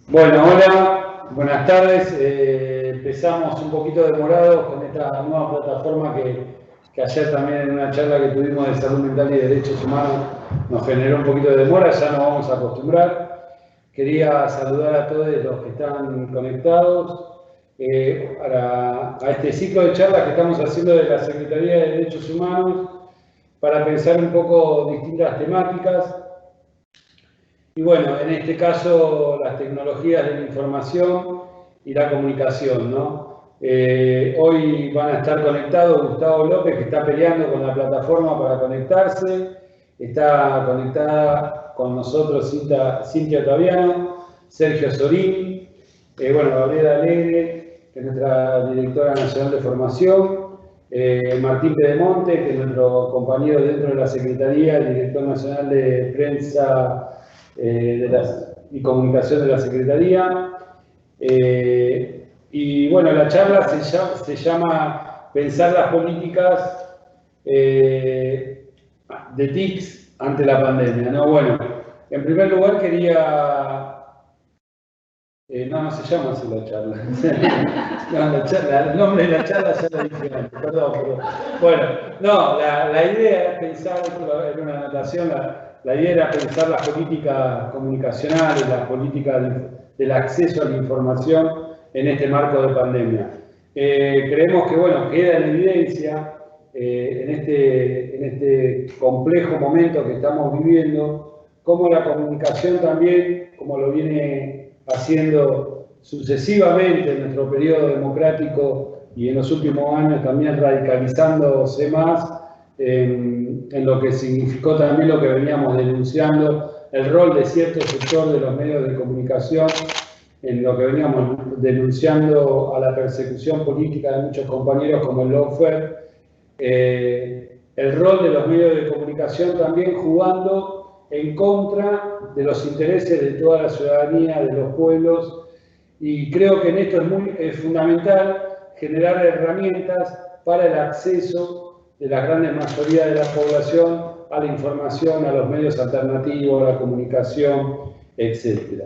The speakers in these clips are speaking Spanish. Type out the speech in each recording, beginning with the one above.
Bueno, hola, buenas tardes. Empezamos un poquito demorados con esta nueva plataforma que ayer también en una charla que tuvimos de salud mental y derechos humanos nos generó un poquito de demora, ya nos vamos a acostumbrar. Quería saludar a todos los que están conectados a este ciclo de charlas que estamos haciendo de la Secretaría de Derechos Humanos para pensar un poco distintas temáticas. Y bueno, en este caso las tecnologías de la información y la comunicación, ¿no? Hoy van a estar conectados Gustavo López, que está peleando con la plataforma para conectarse. Está conectada con nosotros Cintia Ottaviano, Sergio Sorini, bueno, Gabriela Alegre, que es nuestra directora nacional de formación, Martín Pedemonte, que es nuestro compañero dentro de la Secretaría, el director nacional de prensa y comunicación de la Secretaría. Y bueno, la charla se llama Pensar las políticas de TICs ante la pandemia, ¿no? Bueno, en primer lugar quería... no se llama así la charla. No, el nombre de la charla ya lo dije antes, perdón. Pero, bueno, no, la idea es pensar, en una anotación, la idea era pensar las políticas comunicacionales, las políticas del acceso a la información en este marco de pandemia. Creemos que, bueno, queda en evidencia en este complejo momento que estamos viviendo, cómo la comunicación también, como lo viene haciendo sucesivamente en nuestro periodo democrático y en los últimos años también radicalizándose más en lo que significó también lo que veníamos denunciando, el rol de cierto sector de los medios de comunicación, en lo que veníamos denunciando a la persecución política de muchos compañeros como el lawfare, el rol de los medios de comunicación también jugando en contra de los intereses de toda la ciudadanía, de los pueblos, y creo que en esto es fundamental generar herramientas para el acceso de la gran mayoría de la población a la información, a los medios alternativos, a la comunicación, etc.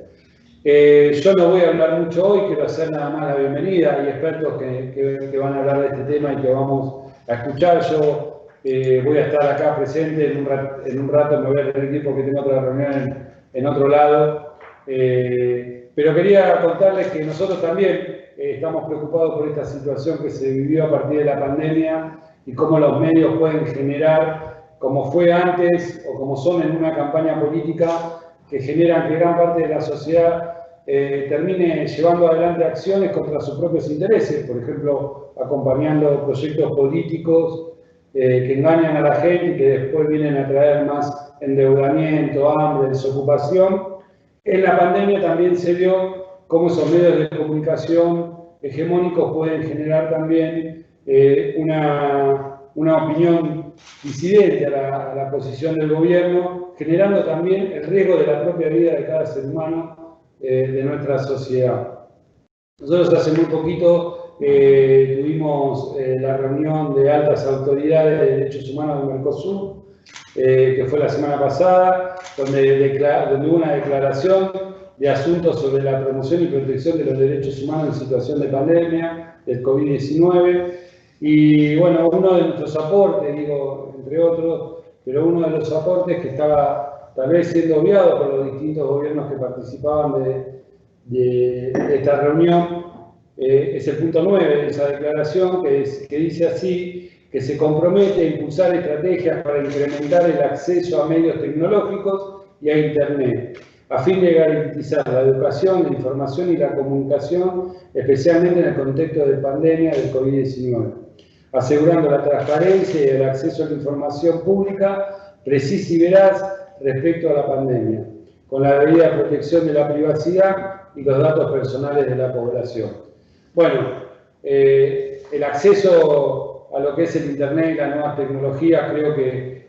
Yo no voy a hablar mucho hoy, quiero hacer nada más la bienvenida. Hay expertos que van a hablar de este tema y que vamos a escuchar. Yo voy a estar acá presente, en un rato me voy a tener que ir porque tengo otra reunión en otro lado. Pero quería contarles que nosotros también estamos preocupados por esta situación que se vivió a partir de la pandemia y cómo los medios pueden generar, como fue antes o como son en una campaña política, que generan que gran parte de la sociedad termine llevando adelante acciones contra sus propios intereses, por ejemplo, acompañando proyectos políticos que engañan a la gente y que después vienen a traer más endeudamiento, hambre, desocupación. En la pandemia también se vio cómo esos medios de comunicación hegemónicos pueden generar también una opinión disidente a la posición del gobierno, generando también el riesgo de la propia vida de cada ser humano de nuestra sociedad. Nosotros hace muy poquito tuvimos la reunión de altas autoridades de derechos humanos de Mercosur, que fue la semana pasada, donde hubo una declaración de asuntos sobre la promoción y protección de los derechos humanos en situación de pandemia, del COVID-19. Y bueno, uno de nuestros aportes, digo, entre otros, pero uno de los aportes que estaba tal vez siendo obviado por los distintos gobiernos que participaban de esta reunión, es el punto 9 de esa declaración, que dice así, que se compromete a impulsar estrategias para incrementar el acceso a medios tecnológicos y a Internet, a fin de garantizar la educación, la información y la comunicación, especialmente en el contexto de pandemia del COVID-19, asegurando la transparencia y el acceso a la información pública precisa y veraz respecto a la pandemia, con la debida protección de la privacidad y los datos personales de la población. Bueno, el acceso a lo que es el Internet y las nuevas tecnologías creo que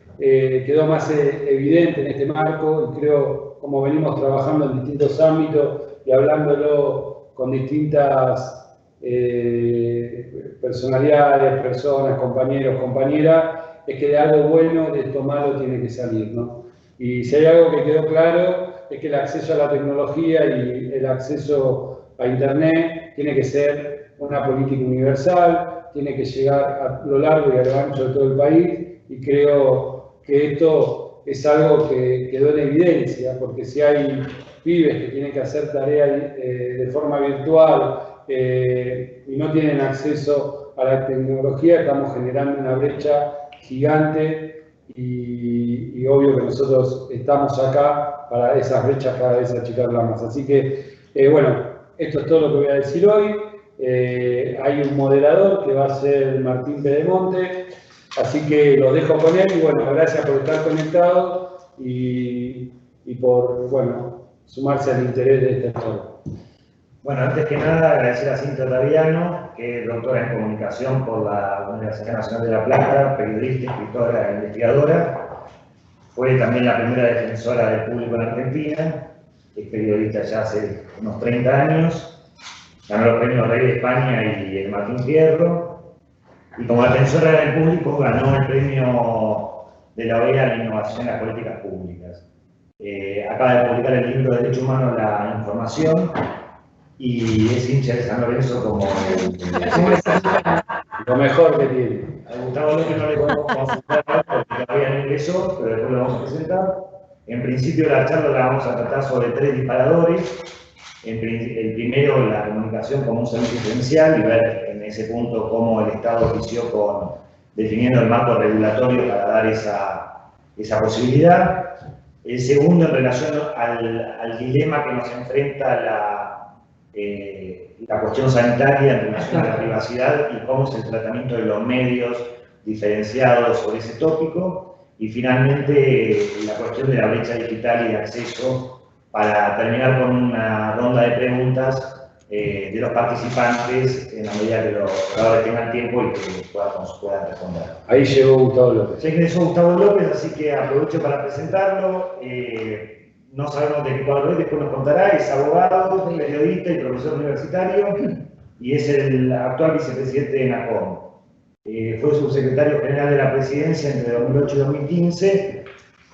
quedó más evidente en este marco, y creo, como venimos trabajando en distintos ámbitos y hablándolo con distintas personalidades, personas, compañeros, compañeras, es que de algo bueno, de esto malo tiene que salir, ¿no? Y si hay algo que quedó claro es que el acceso a la tecnología y el acceso a Internet tiene que ser una política universal, tiene que llegar a lo largo y a lo ancho de todo el país, y creo que esto es algo que quedó en evidencia, porque si hay pibes que tienen que hacer tareas de forma virtual y no tienen acceso a la tecnología, estamos generando una brecha gigante y obvio que nosotros estamos acá para esas brechas cada vez achicarlas más. Así que, bueno, esto es todo lo que voy a decir hoy. Hay un moderador que va a ser Martín Pedemonte, así que los dejo con él y bueno, gracias por estar conectados y por, bueno, sumarse al interés de esta historia. Bueno, antes que nada, agradecer a Cintia Ottaviano, que es doctora en comunicación por la Universidad Nacional de La Plata, periodista, escritora e investigadora. Fue también la primera defensora del público en Argentina, es periodista ya hace unos 30 años, ganó los premios Rey de España y el Martín Fierro, y como defensora del público ganó el premio de la OEA a la innovación en las políticas públicas. Acaba de publicar el libro Derecho Humano a la Información, y es hincha de San Lorenzo como lo mejor que tiene. A Gustavo López no le podemos consultar porque todavía no ingresó, pero después lo vamos a presentar. En principio la charla la vamos a tratar sobre 3 disparadores. El primero, la comunicación como un servicio esencial, y ver en ese punto cómo el Estado ofició definiendo el marco regulatorio para dar esa posibilidad. El segundo, en relación al dilema que nos enfrenta la cuestión sanitaria en relación a la privacidad y cómo es el tratamiento de los medios diferenciados sobre ese tópico. Y finalmente, la cuestión de la brecha digital y de acceso, para terminar con una ronda de preguntas de los participantes en la medida que los oradores tengan tiempo y que puedan responder. Ahí llegó Gustavo López. Ya ingresó Gustavo López, así que aprovecho para presentarlo. No sabemos de qué cuadro es, después nos contará. Es abogado, periodista y profesor universitario y es el actual vicepresidente de NACOM. Fue subsecretario general de la presidencia entre 2008 y 2015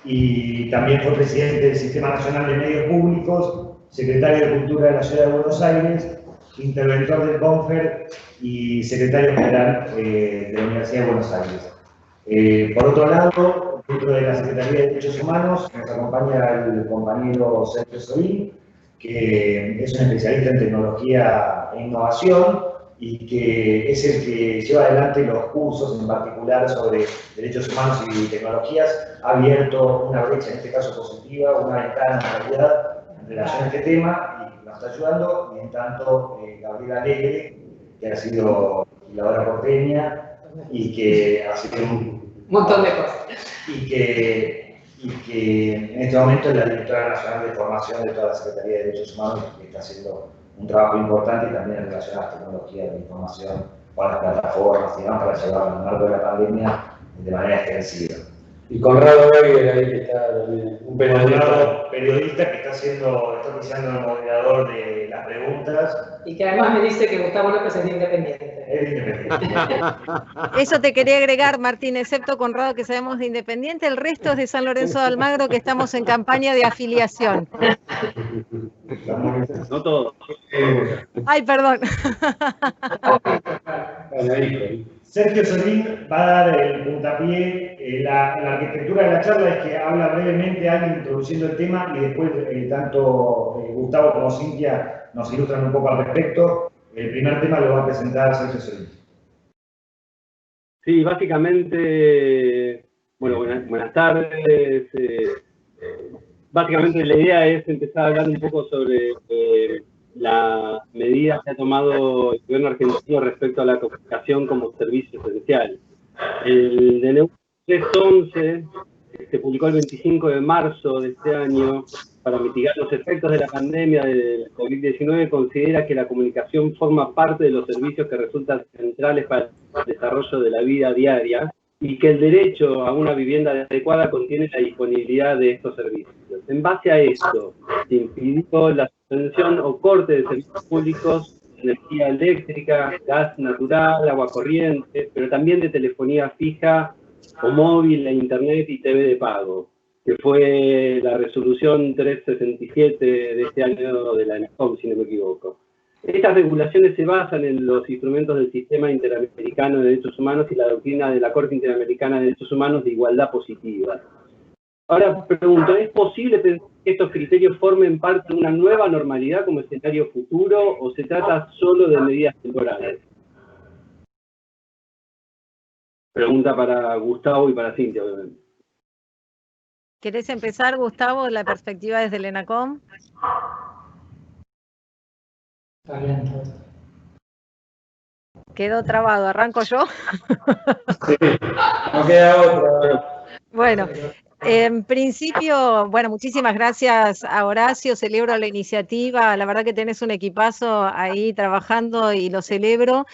y también fue presidente del Sistema Nacional de Medios Públicos, secretario de Cultura de la Ciudad de Buenos Aires, interventor del CONFER y secretario general de la Universidad de Buenos Aires. Por otro lado, dentro de la Secretaría de Derechos Humanos nos acompaña el compañero Sergio Solín, que es un especialista en tecnología e innovación y que es el que lleva adelante los cursos en particular sobre derechos humanos y tecnologías. Ha abierto una brecha, en este caso positiva, una ventana en realidad en relación a este tema y nos está ayudando. Y en tanto, Gabriela Alegre, que ha sido legisladora porteña y que ha sido un montón de cosas. Y que en este momento es la directora nacional de formación de toda la Secretaría de Derechos Humanos, que está haciendo un trabajo importante y también en relación a las tecnologías de información con las plataformas y demás para llevarlo a lo largo de la pandemia de manera extensiva. Y Conrado Berger ahí que está también, un periodista que está oficiando el moderador de las preguntas. Y que además me dice que Gustavo López es independiente. Es independiente. Eso te quería agregar, Martín, excepto Conrado, que sabemos de Independiente, el resto es de San Lorenzo de Almagro, que estamos en campaña de afiliación. No todo. Ay, perdón. Sergio Solín va a dar el puntapié. La arquitectura de la charla es que habla brevemente alguien introduciendo el tema y después tanto Gustavo como Cintia nos ilustran un poco al respecto. El primer tema lo va a presentar Sergio Solín. Sí, básicamente, bueno, buenas tardes. Básicamente la idea es empezar a hablar un poco sobre la medida que ha tomado el gobierno argentino respecto a la comunicación como servicio esencial. El DNU 311 se publicó el 25 de marzo de este año para mitigar los efectos de la pandemia del COVID-19, considera que la comunicación forma parte de los servicios que resultan centrales para el desarrollo de la vida diaria y que el derecho a una vivienda adecuada contiene la disponibilidad de estos servicios. En base a esto, se impidió la suspensión o corte de servicios públicos, energía eléctrica, gas natural, agua corriente, pero también de telefonía fija o móvil, e internet y TV de pago. que fue la resolución 367 de este año de la ENACOM, si no me equivoco. Estas regulaciones se basan en los instrumentos del Sistema Interamericano de Derechos Humanos y la doctrina de la Corte Interamericana de Derechos Humanos de igualdad positiva. Ahora pregunto, ¿es posible pensar que estos criterios formen parte de una nueva normalidad como escenario futuro o se trata solo de medidas temporales? Pregunta para Gustavo y para Cintia, obviamente. ¿Querés empezar, Gustavo, la perspectiva desde el ENACOM? Está bien. Quedó trabado, ¿arranco yo? Sí, no queda otra. Bueno, en principio, bueno, muchísimas gracias a Horacio, celebro la iniciativa, la verdad que tenés un equipazo ahí trabajando y lo celebro.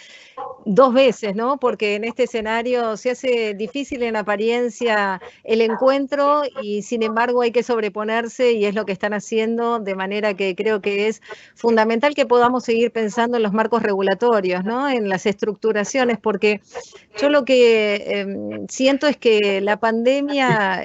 2 veces, ¿no? Porque en este escenario se hace difícil en apariencia el encuentro y sin embargo hay que sobreponerse y es lo que están haciendo, de manera que creo que es fundamental que podamos seguir pensando en los marcos regulatorios, ¿no? En las estructuraciones, porque yo lo que siento es que la pandemia,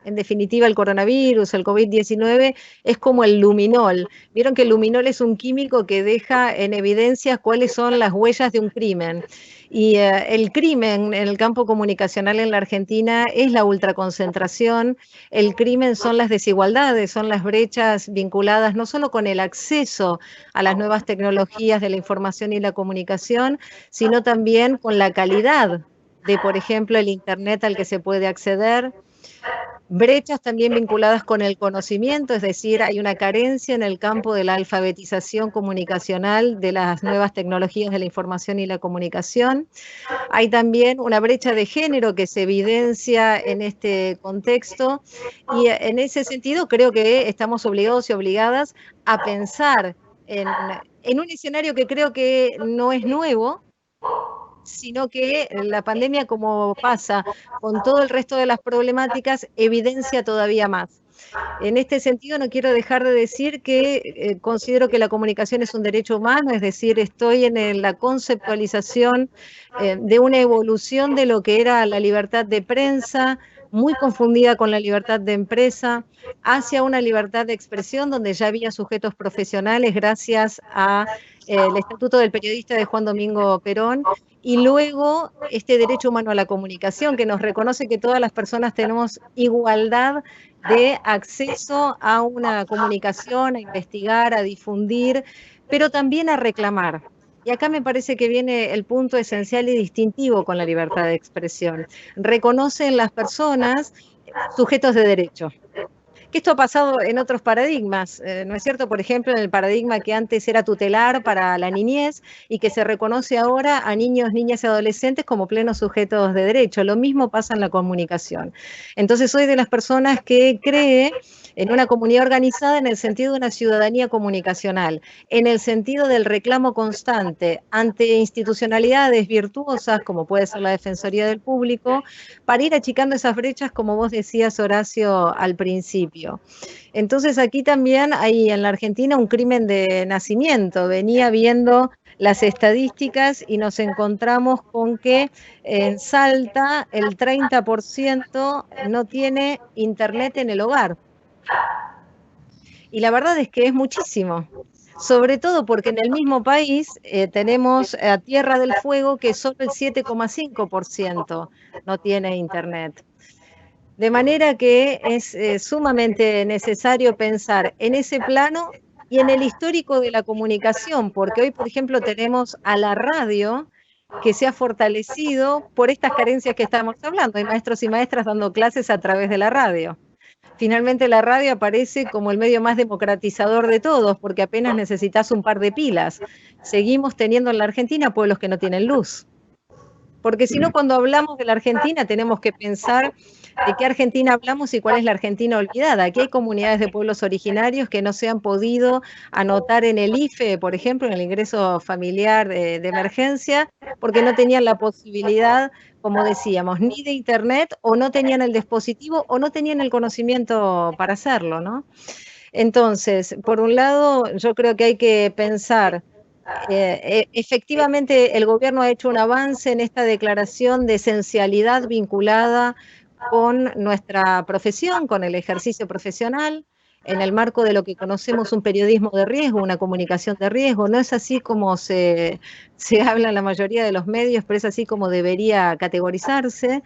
en definitiva el coronavirus, el COVID-19, es como el luminol. Vieron que el luminol es un químico que deja en evidencia cuáles son las huellas de un crimen. Y el crimen en el campo comunicacional en la Argentina es la ultraconcentración, el crimen son las desigualdades, son las brechas vinculadas no solo con el acceso a las nuevas tecnologías de la información y la comunicación, sino también con la calidad de, por ejemplo, el Internet al que se puede acceder. Brechas también vinculadas con el conocimiento, es decir, hay una carencia en el campo de la alfabetización comunicacional de las nuevas tecnologías de la información y la comunicación. Hay también una brecha de género que se evidencia en este contexto y en ese sentido creo que estamos obligados y obligadas a pensar en un escenario que creo que no es nuevo, sino que la pandemia, como pasa con todo el resto de las problemáticas, evidencia todavía más. En este sentido, no quiero dejar de decir que considero que la comunicación es un derecho humano, es decir, estoy en la conceptualización de una evolución de lo que era la libertad de prensa, muy confundida con la libertad de empresa, hacia una libertad de expresión donde ya había sujetos profesionales gracias al Estatuto del Periodista de Juan Domingo Perón, y luego este derecho humano a la comunicación que nos reconoce que todas las personas tenemos igualdad de acceso a una comunicación, a investigar, a difundir, pero también a reclamar. Y acá me parece que viene el punto esencial y distintivo con la libertad de expresión. Reconocen las personas sujetos de derecho. Que esto ha pasado en otros paradigmas, ¿no es cierto? Por ejemplo, en el paradigma que antes era tutelar para la niñez y que se reconoce ahora a niños, niñas y adolescentes como plenos sujetos de derecho. Lo mismo pasa en la comunicación. Entonces, soy de las personas que cree en una comunidad organizada en el sentido de una ciudadanía comunicacional, en el sentido del reclamo constante ante institucionalidades virtuosas, como puede ser la Defensoría del Público, para ir achicando esas brechas, como vos decías, Horacio, al principio. Entonces, aquí también hay en la Argentina un crimen de nacimiento. Venía viendo las estadísticas y nos encontramos con que en Salta el 30% no tiene internet en el hogar. Y la verdad es que es muchísimo, sobre todo porque en el mismo país tenemos a Tierra del Fuego que solo el 7,5% no tiene internet. De manera que es sumamente necesario pensar en ese plano y en el histórico de la comunicación, porque hoy, por ejemplo, tenemos a la radio que se ha fortalecido por estas carencias que estamos hablando. Hay maestros y maestras dando clases a través de la radio. Finalmente la radio aparece como el medio más democratizador de todos, porque apenas necesitas un par de pilas. Seguimos teniendo en la Argentina pueblos que no tienen luz. Porque si no, cuando hablamos de la Argentina tenemos que pensar de qué Argentina hablamos y cuál es la Argentina olvidada. Aquí hay comunidades de pueblos originarios que no se han podido anotar en el IFE, por ejemplo, en el ingreso familiar de emergencia, porque no tenían la posibilidad, como decíamos, ni de internet, o no tenían el dispositivo, o no tenían el conocimiento para hacerlo, ¿no? Entonces, por un lado, yo creo que hay que pensar, efectivamente el gobierno ha hecho un avance en esta declaración de esencialidad vinculada con nuestra profesión, con el ejercicio profesional, en el marco de lo que conocemos un periodismo de riesgo, una comunicación de riesgo. No es así como se habla en la mayoría de los medios, pero es así como debería categorizarse.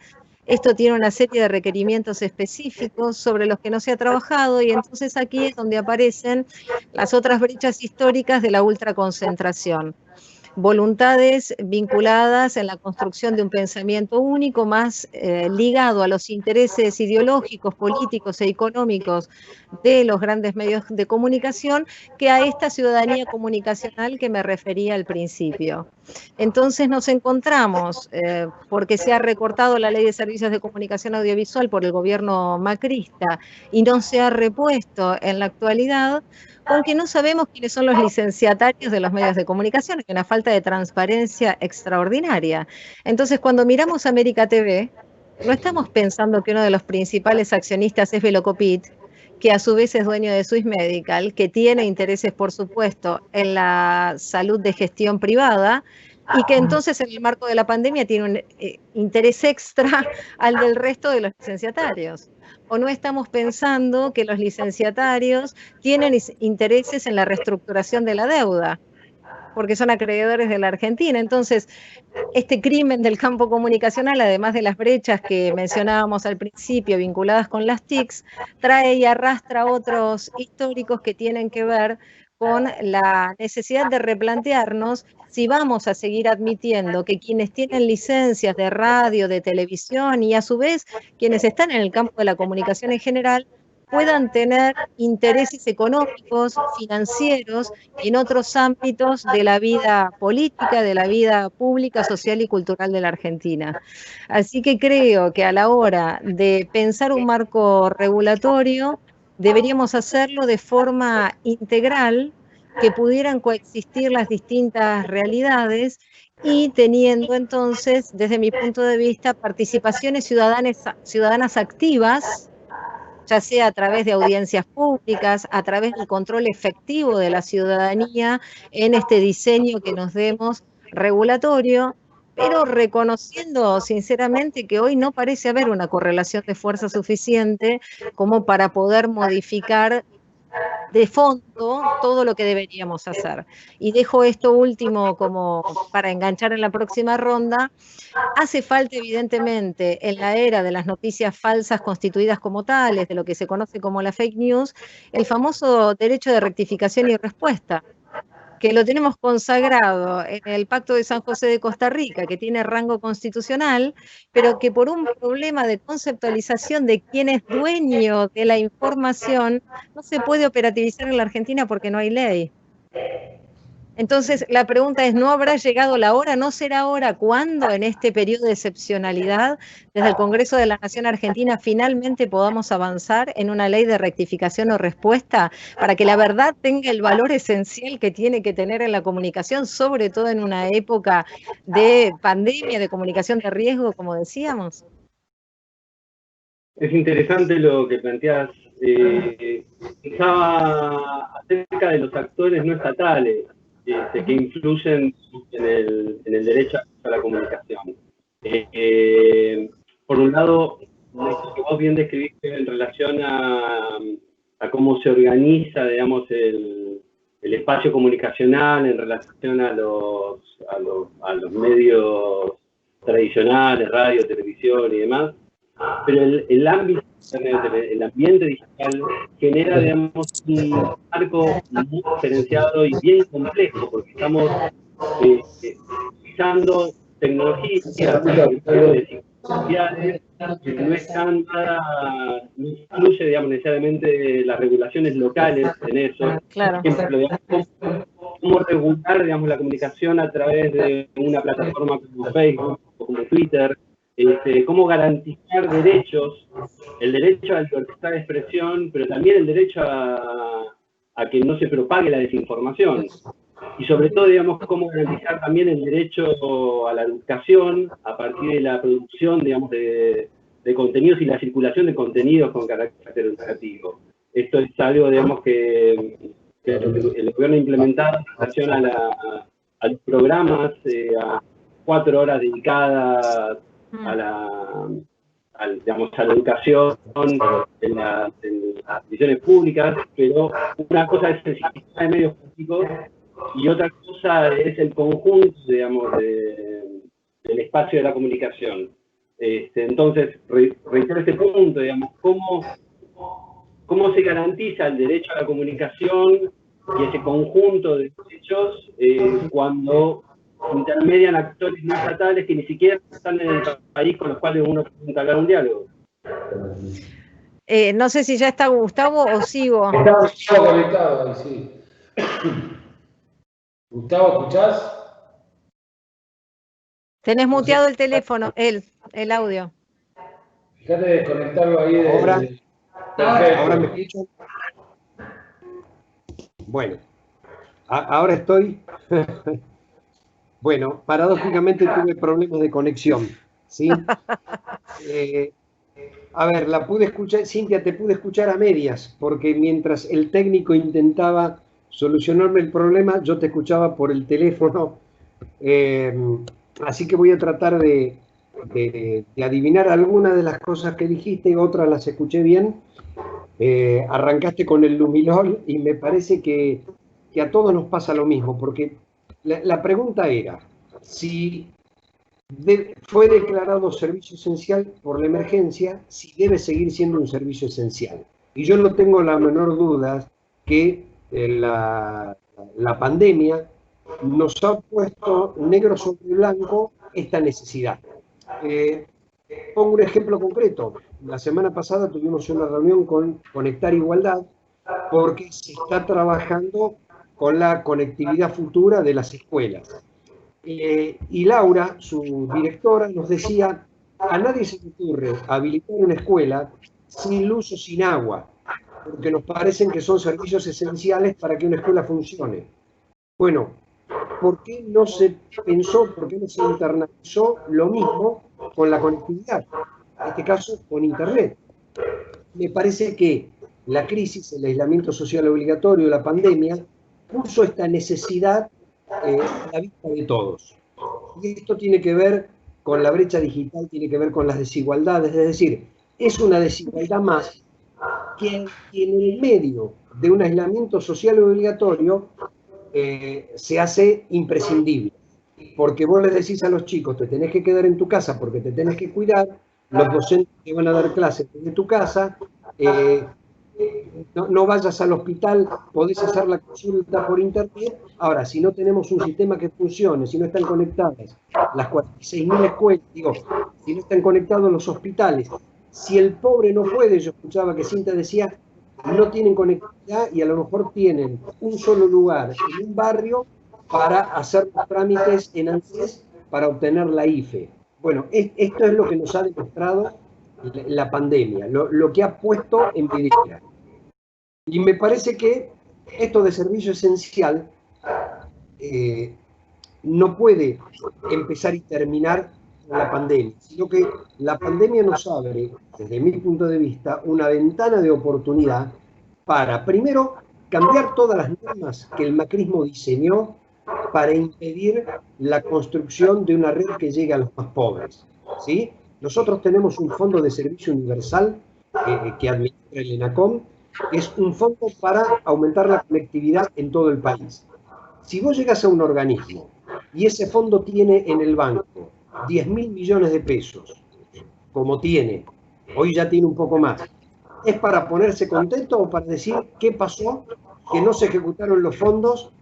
Esto tiene una serie de requerimientos específicos sobre los que no se ha trabajado, y entonces aquí es donde aparecen las otras brechas históricas de la ultraconcentración. Voluntades vinculadas en la construcción de un pensamiento único más ligado a los intereses ideológicos, políticos e económicos de los grandes medios de comunicación, que a esta ciudadanía comunicacional que me refería al principio. Entonces nos encontramos, porque se ha recortado la Ley de Servicios de Comunicación Audiovisual por el gobierno macrista y no se ha repuesto en la actualidad, con que no sabemos quiénes son los licenciatarios de los medios de comunicación. Hay una falta de transparencia extraordinaria. Entonces, cuando miramos América TV, no estamos pensando que uno de los principales accionistas es Velocopit, que a su vez es dueño de Swiss Medical, que tiene intereses, por supuesto, en la salud de gestión privada, y que entonces en el marco de la pandemia tiene un interés extra al del resto de los licenciatarios. O no estamos pensando que los licenciatarios tienen intereses en la reestructuración de la deuda, porque son acreedores de la Argentina. Entonces, este crimen del campo comunicacional, además de las brechas que mencionábamos al principio vinculadas con las TICs, trae y arrastra otros históricos que tienen que ver con la necesidad de replantearnos si vamos a seguir admitiendo que quienes tienen licencias de radio, de televisión y a su vez quienes están en el campo de la comunicación en general puedan tener intereses económicos, financieros y en otros ámbitos de la vida política, de la vida pública, social y cultural de la Argentina. Así que creo que a la hora de pensar un marco regulatorio, deberíamos hacerlo de forma integral, que pudieran coexistir las distintas realidades y teniendo entonces, desde mi punto de vista, participaciones ciudadanas activas, ya sea a través de audiencias públicas, a través del control efectivo de la ciudadanía en este diseño que nos demos regulatorio, pero reconociendo sinceramente que hoy no parece haber una correlación de fuerza suficiente como para poder modificar de fondo todo lo que deberíamos hacer. Y dejo esto último como para enganchar en la próxima ronda. Hace falta, evidentemente, en la era de las noticias falsas constituidas como tales, de lo que se conoce como la fake news, el famoso derecho de rectificación y respuesta, que lo tenemos consagrado en el Pacto de San José de Costa Rica, que tiene rango constitucional, pero que por un problema de conceptualización de quién es dueño de la información, no se puede operativizar en la Argentina porque no hay ley. Entonces, la pregunta es, ¿no habrá llegado la hora? ¿No será hora cuando en este periodo de excepcionalidad, desde el Congreso de la Nación Argentina, finalmente podamos avanzar en una ley de rectificación o respuesta para que la verdad tenga el valor esencial que tiene que tener en la comunicación, sobre todo en una época de pandemia, de comunicación de riesgo, como decíamos? Es interesante lo que planteas. Pensaba acerca de los actores no estatales que influyen en el derecho a la comunicación. Por un lado, lo que vos bien describiste en relación a cómo se organiza, digamos, el espacio comunicacional en relación a los medios tradicionales, radio, televisión y demás. Pero el ámbito, el ambiente digital genera, digamos, un marco muy diferenciado y bien complejo, porque estamos utilizando tecnologías sociales que no están nada, no incluye, digamos, necesariamente las regulaciones locales en eso. Claro. Por ejemplo, digamos, cómo regular, digamos, la comunicación a través de una plataforma como Facebook o como Twitter. Cómo garantizar derechos, el derecho a la libertad de expresión, pero también el derecho a que no se propague la desinformación. Y sobre todo, digamos, cómo garantizar también el derecho a la educación a partir de la producción, digamos, de contenidos y la circulación de contenidos con carácter educativo. Esto es algo, digamos, que el gobierno ha implementado en relación a los programas, a 4 horas dedicadas a digamos, a la educación en las instituciones públicas, pero una cosa es el sistema de medios públicos y otra cosa es el conjunto, digamos, del espacio de la comunicación. Entonces, reitero este punto, digamos, ¿cómo se garantiza el derecho a la comunicación y ese conjunto de derechos cuando intermedian actores no estatales que ni siquiera están en el país con los cuales uno puede entablar un diálogo? No sé si ya está Gustavo o sigo. Está conectado ahí, sí. Gustavo, ¿escuchás? Tenés muteado el teléfono, el audio. Fíjate de desconectarlo ahí de... Ahora. Perfecto. ¿Ahora me escuchan? Bueno, ahora estoy. Bueno, paradójicamente tuve problemas de conexión, ¿sí? A ver, la pude escuchar, Cintia, te pude escuchar a medias, porque mientras el técnico intentaba solucionarme el problema, yo te escuchaba por el teléfono, así que voy a tratar de adivinar algunas de las cosas que dijiste, otras las escuché bien. Arrancaste con el Lumilol y me parece que a todos nos pasa lo mismo, porque la pregunta era si fue declarado servicio esencial por la emergencia, si debe seguir siendo un servicio esencial. Y yo no tengo la menor duda que la pandemia nos ha puesto negro sobre blanco esta necesidad. Pongo un ejemplo concreto. La semana pasada tuvimos una reunión con Conectar Igualdad porque se está trabajando con la conectividad futura de las escuelas. Y Laura, su directora, nos decía, a nadie se le ocurre habilitar una escuela sin luz o sin agua, porque nos parecen que son servicios esenciales para que una escuela funcione. Bueno, ¿por qué no se pensó, por qué no se internalizó lo mismo con la conectividad? En este caso, con Internet. Me parece que la crisis, el aislamiento social obligatorio, la pandemia, puso esta necesidad a la vista de todos. Y esto tiene que ver con la brecha digital, tiene que ver con las desigualdades, es decir, es una desigualdad más que en el medio de un aislamiento social obligatorio se hace imprescindible. Porque vos les decís a los chicos, te tenés que quedar en tu casa porque te tenés que cuidar, los docentes te van a dar clases desde tu casa, no vayas al hospital, podés hacer la consulta por internet. Ahora, si no tenemos un sistema que funcione, si no están conectadas las 46.000 escuelas, digo, si no están conectados los hospitales, si el pobre no puede, yo escuchaba que Cinta decía, no tienen conectividad y a lo mejor tienen un solo lugar en un barrio para hacer los trámites en ANSES para obtener la IFE. Bueno, esto es lo que nos ha demostrado la pandemia, lo que ha puesto en evidencia. Y me parece que esto de servicio esencial no puede empezar y terminar con la pandemia, sino que la pandemia nos abre, desde mi punto de vista, una ventana de oportunidad para, primero, cambiar todas las normas que el macrismo diseñó para impedir la construcción de una red que llegue a los más pobres, ¿sí? Nosotros tenemos un fondo de servicio universal que administra el ENACOM, que es un fondo para aumentar la conectividad en todo el país. Si vos llegas a un organismo y ese fondo tiene en el banco 10.000 millones de pesos, como tiene, hoy ya tiene un poco más, ¿es para ponerse contento o para decir qué pasó, que no se ejecutaron los fondos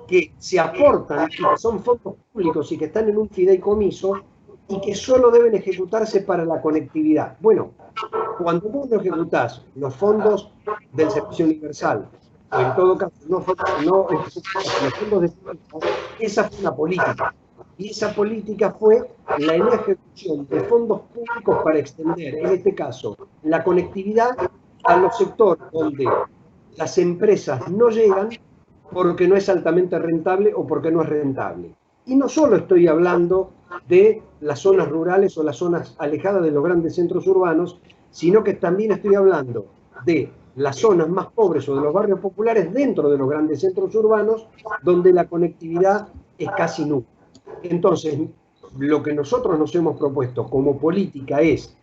que se aportan y que son fondos públicos y que están en un fideicomiso y que solo deben ejecutarse para la conectividad? Bueno, cuando vos no ejecutás los fondos del servicio universal, o en todo caso no ejecutás los fondos de esa fue una política. Y esa política fue la ejecución de fondos públicos para extender, en este caso, la conectividad a los sectores donde las empresas no llegan porque no es altamente rentable o porque no es rentable. Y no solo estoy hablando de las zonas rurales o las zonas alejadas de los grandes centros urbanos, sino que también estoy hablando de las zonas más pobres o de los barrios populares dentro de los grandes centros urbanos, donde la conectividad es casi nula. Entonces, lo que nosotros nos hemos propuesto como política es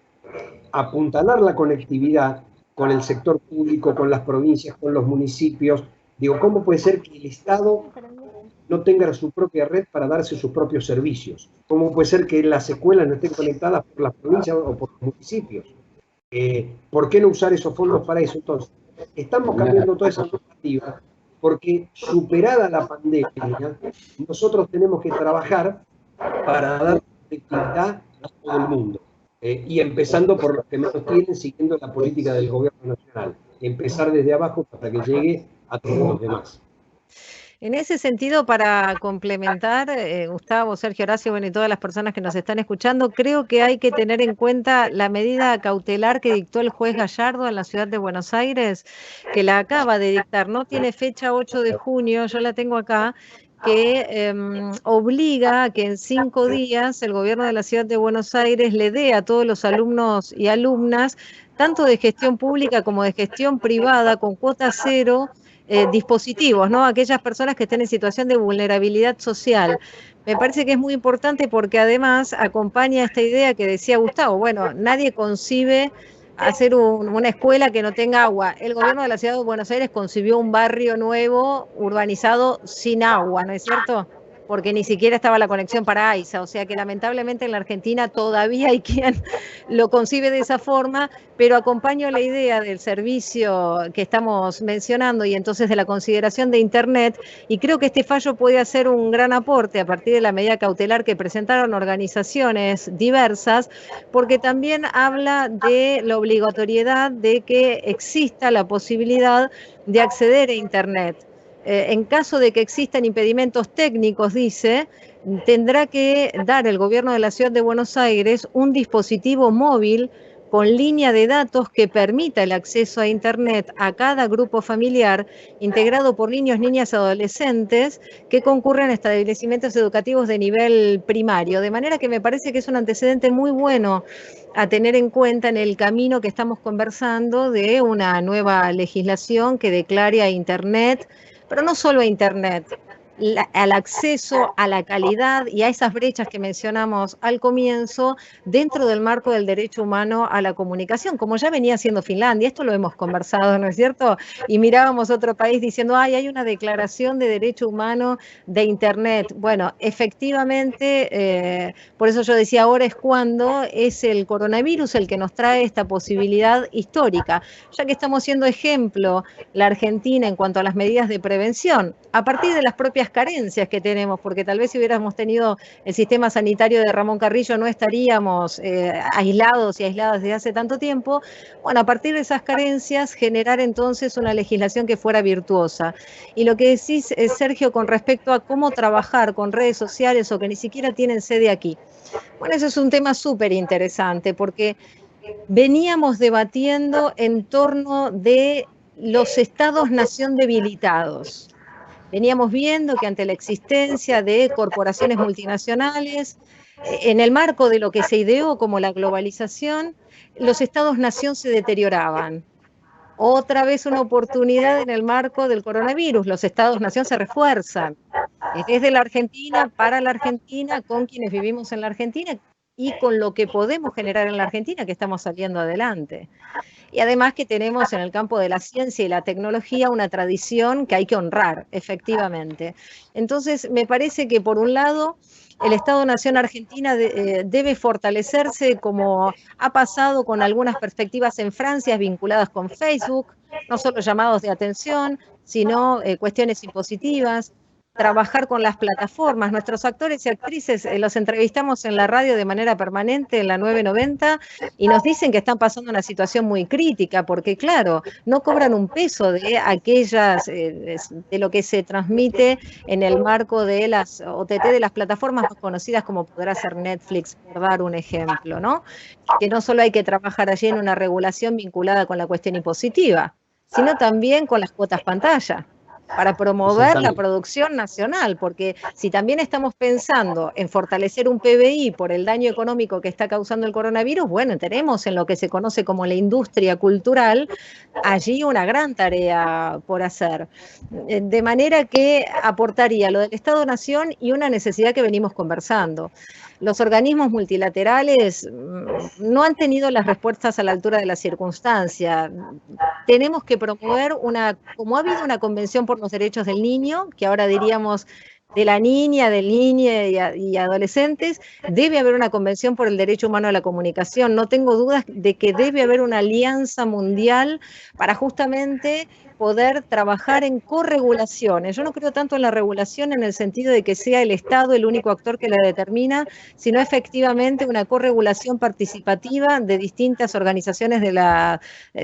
apuntalar la conectividad con el sector público, con las provincias, con los municipios. Digo, ¿cómo puede ser que el Estado no tenga su propia red para darse sus propios servicios? ¿Cómo puede ser que las escuelas no estén conectadas por las provincias o por los municipios? ¿Por qué no usar esos fondos para eso? Entonces, estamos cambiando toda esa normativa porque, superada la pandemia, nosotros tenemos que trabajar para dar conectividad a todo el mundo. Y empezando por los que menos tienen, siguiendo la política del gobierno nacional. Empezar desde abajo para que llegue a todos los demás. En ese sentido, para complementar, Gustavo, Sergio, Horacio, bueno, y todas las personas que nos están escuchando, creo que hay que tener en cuenta la medida cautelar que dictó el juez Gallardo en la ciudad de Buenos Aires, que la acaba de dictar. No tiene fecha 8 de junio, yo la tengo acá, que obliga a que en 5 días el gobierno de la ciudad de Buenos Aires le dé a todos los alumnos y alumnas, tanto de gestión pública como de gestión privada, con cuota cero, dispositivos, ¿no? Aquellas personas que estén en situación de vulnerabilidad social. Me parece que es muy importante porque además acompaña esta idea que decía Gustavo. Bueno, nadie concibe hacer una escuela que no tenga agua. El gobierno de la ciudad de Buenos Aires concibió un barrio nuevo, urbanizado, sin agua, ¿no es cierto? Porque ni siquiera estaba la conexión para AISA, o sea que lamentablemente en la Argentina todavía hay quien lo concibe de esa forma, pero acompaño la idea del servicio que estamos mencionando y entonces de la consideración de Internet, y creo que este fallo puede hacer un gran aporte a partir de la medida cautelar que presentaron organizaciones diversas, porque también habla de la obligatoriedad de que exista la posibilidad de acceder a Internet. En caso de que existan impedimentos técnicos, dice, tendrá que dar el gobierno de la ciudad de Buenos Aires un dispositivo móvil con línea de datos que permita el acceso a Internet a cada grupo familiar, integrado por niños, niñas y adolescentes que concurren a establecimientos educativos de nivel primario. De manera que me parece que es un antecedente muy bueno a tener en cuenta en el camino que estamos conversando de una nueva legislación que declare a Internet, pero no solo a Internet, al acceso a la calidad y a esas brechas que mencionamos al comienzo dentro del marco del derecho humano a la comunicación, como ya venía haciendo Finlandia. Esto lo hemos conversado, ¿no es cierto? Y mirábamos otro país diciendo, ay, hay una declaración de derecho humano de Internet. Bueno, efectivamente, por eso yo decía, ahora es cuando es el coronavirus el que nos trae esta posibilidad histórica, ya que estamos siendo ejemplo la Argentina en cuanto a las medidas de prevención, a partir de las propias carencias que tenemos, porque tal vez si hubiéramos tenido el sistema sanitario de Ramón Carrillo no estaríamos aislados y aisladas desde hace tanto tiempo. Bueno, a partir de esas carencias, generar entonces una legislación que fuera virtuosa. Y lo que decís, Sergio, con respecto a cómo trabajar con redes sociales o que ni siquiera tienen sede aquí. Bueno, eso es un tema súper interesante, porque veníamos debatiendo en torno de los estados-nación debilitados. Veníamos viendo que ante la existencia de corporaciones multinacionales, en el marco de lo que se ideó como la globalización, los estados-nación se deterioraban. Otra vez una oportunidad en el marco del coronavirus, los estados-nación se refuerzan. Desde la Argentina, para la Argentina, con quienes vivimos en la Argentina y con lo que podemos generar en la Argentina, que estamos saliendo adelante. Y además que tenemos en el campo de la ciencia y la tecnología una tradición que hay que honrar, efectivamente. Entonces, me parece que por un lado, el Estado-Nación Argentina debe fortalecerse como ha pasado con algunas perspectivas en Francia vinculadas con Facebook, no solo llamados de atención, sino cuestiones impositivas. Trabajar con las plataformas. Nuestros actores y actrices los entrevistamos en la radio de manera permanente en la 990 y nos dicen que están pasando una situación muy crítica porque, claro, no cobran un peso de aquellas, de lo que se transmite en el marco de las OTT, de las plataformas más conocidas como podrá ser Netflix, por dar un ejemplo, ¿no? Que no solo hay que trabajar allí en una regulación vinculada con la cuestión impositiva, sino también con las cuotas pantalla. para promover la Exactamente. producción nacional, porque si también estamos pensando en fortalecer un PBI por el daño económico que está causando el coronavirus, bueno, tenemos en lo que se conoce como la industria cultural allí una gran tarea por hacer. De manera que aportaría lo del Estado-Nación y una necesidad que venimos conversando. Los organismos multilaterales no han tenido las respuestas a la altura de la circunstancia. Tenemos que promover como ha habido una convención por los derechos del niño, que ahora diríamos de la niña, del niño y adolescentes, debe haber una convención por el derecho humano a la comunicación. No tengo dudas de que debe haber una alianza mundial para justamente poder trabajar en corregulaciones. Yo no creo tanto en la regulación en el sentido de que sea el Estado el único actor que la determina, sino efectivamente una corregulación participativa de distintas organizaciones de la